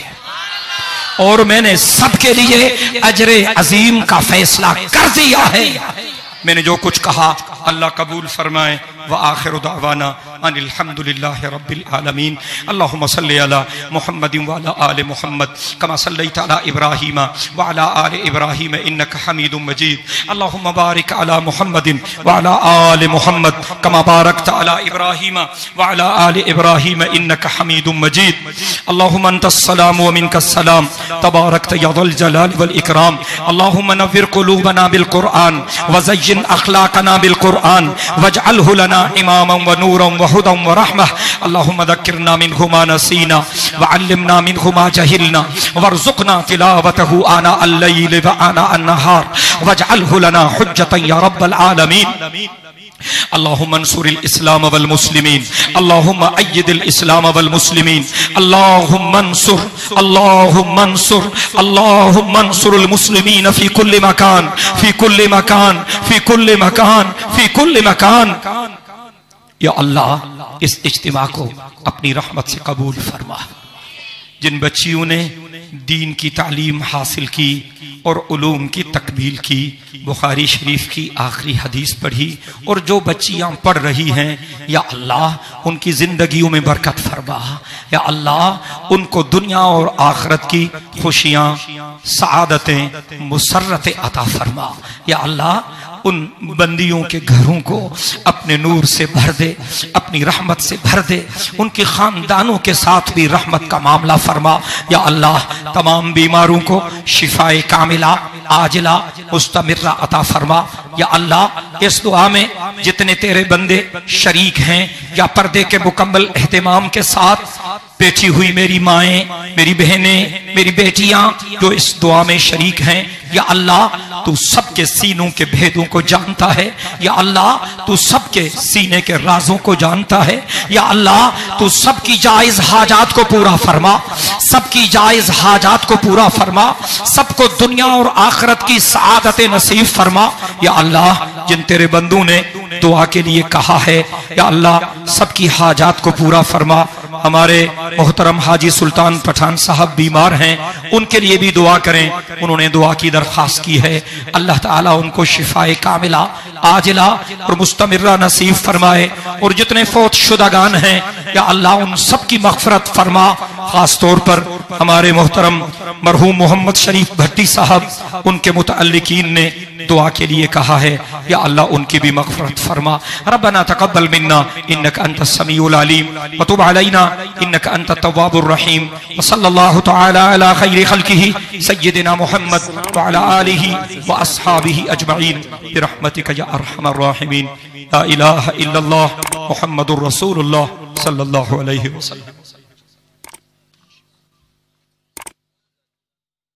और मैंने सबके लिए अजर अजीम का फैसला कर दिया है। मैंने जो कुछ कहा अल्लाह कबूल फरमाए। व आखिरु दावाना अनिल हम्दुलिल्लाहि रब्बिल आलमीन। अल्लाहुम्मा सल्लि अला मुहम्मदिन व अला आलि मुहम्मद कमा सल्लैता अला इब्राहीम व अला आलि इब्राहीम इन्नका हमीदुम मजीद। अल्लाहुम्मा बारिक अला मुहम्मदिन व अला आलि मुहम्मद कमा बारकता अला इब्राहीम व अला आलि इब्राहीम इन्नका हमीदुम मजीद। अल्लाहुम्मा अंतस सलाम व मिनकस सलाम तबारकत या ज़ल जलाल वल इकराम। अल्लाहुम्मा नव्विर क़ुलूबना बिल क़ुरआन व ज़य्यिन अख़लाक़ना बिल क़ुरआन वजअलहु लना इमामन व नूरन व हुदन व रहमह। अल्लाहुम्मा ज़क्किरना मिन्हु मा नसीना व अल्लिमना मिन्हु मा जहिलना वर्ज़ुक़ना तिलावतहु आना अल-लैल व आना अन-नहार वजअलहु लना हुज्जतन या रब्बल आलमीन। अल्लाहुम्मा अंसुरिल इस्लाम वल मुस्लिमीन। अल्लाहुम्मा अय्यिदिल इस्लाम वल मुस्लिमीन। अल्लाहुम्मा अंसुर अल्लाहुम्मा अंसुरुल मुस्लिमीन फी कुल्लि मकान फी कुल्लि मकान फी कुल्लि मकान फी कुल्लि मकान। या अल्लाह इस इज्तिमा को अपनी रहमत से कबूल फरमा। जिन बच्चियों ने दीन की तालीम हासिल की और उलूम की तकमील की, बुखारी शरीफ की आखिरी हदीस पढ़ी, और जो बच्चियां पढ़ रही हैं, या अल्लाह उनकी जिंदगियों में बरकत फरमा। या अल्लाह उनको दुनिया और आखिरत की खुशियां, सआदतें, मुसर्रतें अता फरमा। या अल्लाह उन बंदियों के घरों को अपने नूर से भर दे, अपनी रहमत से भर दे, उनके खानदानों के साथ भी रहमत का मामला फरमा। या अल्लाह तमाम बीमारों को शिफाए कामिला आजिला मुस्तमिर्रा अता फरमा। या अल्लाह इस दुआ में जितने तेरे बंदे शरीक हैं या पर्दे के मुकम्मल एहतिमाम के साथ बैठी हुई मेरी माएं, मेरी बहनें, मेरी बेटियां जो इस दुआ में शरीक हैं, या अल्लाह तू सबके सीनों के भेदों को जानता है। या अल्लाह तू सबके सीने के राजों को जानता है। या अल्लाह तू सबकी जायज हाजात को पूरा फरमा, सबकी जायज हाजात को पूरा फरमा, सबको दुनिया और आखिरत की सआदत नसीब फरमा। या अल्लाह जिन तेरे बंदों ने दुआ के लिए कहा है, या अल्लाह सबकी हाजात को पूरा फरमा। हमारे मोहतरम हाजी सुल्तान पठान साहब बीमार हैं, उनके लिए भी दुआ करें। उन्होंने दुआ की दरख्वास्त की है, अल्लाह ताला उनको शिफाए कामिला आजिला और मुस्तमिर्रा नसीब फरमाए। और जितने फौत शुदागान हैं, या अल्लाह उन सब की मग़फ़िरत फरमा। खास तौर पर हमारे मोहतरम मरहूम मोहम्मद शरीफ भट्टी साहब, उनके मुतअल्लिकीन ने दुआ के लिए कहा है, या अल्लाह उनकी भी मग़फ़िरत फरमा। रब्बना तक़ब्बल मिन्ना इन्नका अंतस समीउल अलीम व तुब अलैना इन्नका अंतत तव्वाबुर रहीम। व सल्लल्लाहु तआला अला खैरि खल्क़िही सय्यिदिना मुहम्मद व अला आलिही व अस्हाबिही अजमईन बिरहमतिका या अरहमर राहिमीन। ला इलाहा इल्लल्लाह मुहम्मदुर रसूलुल्लाह सल्लल्लाहु अलैहि वसल्लम।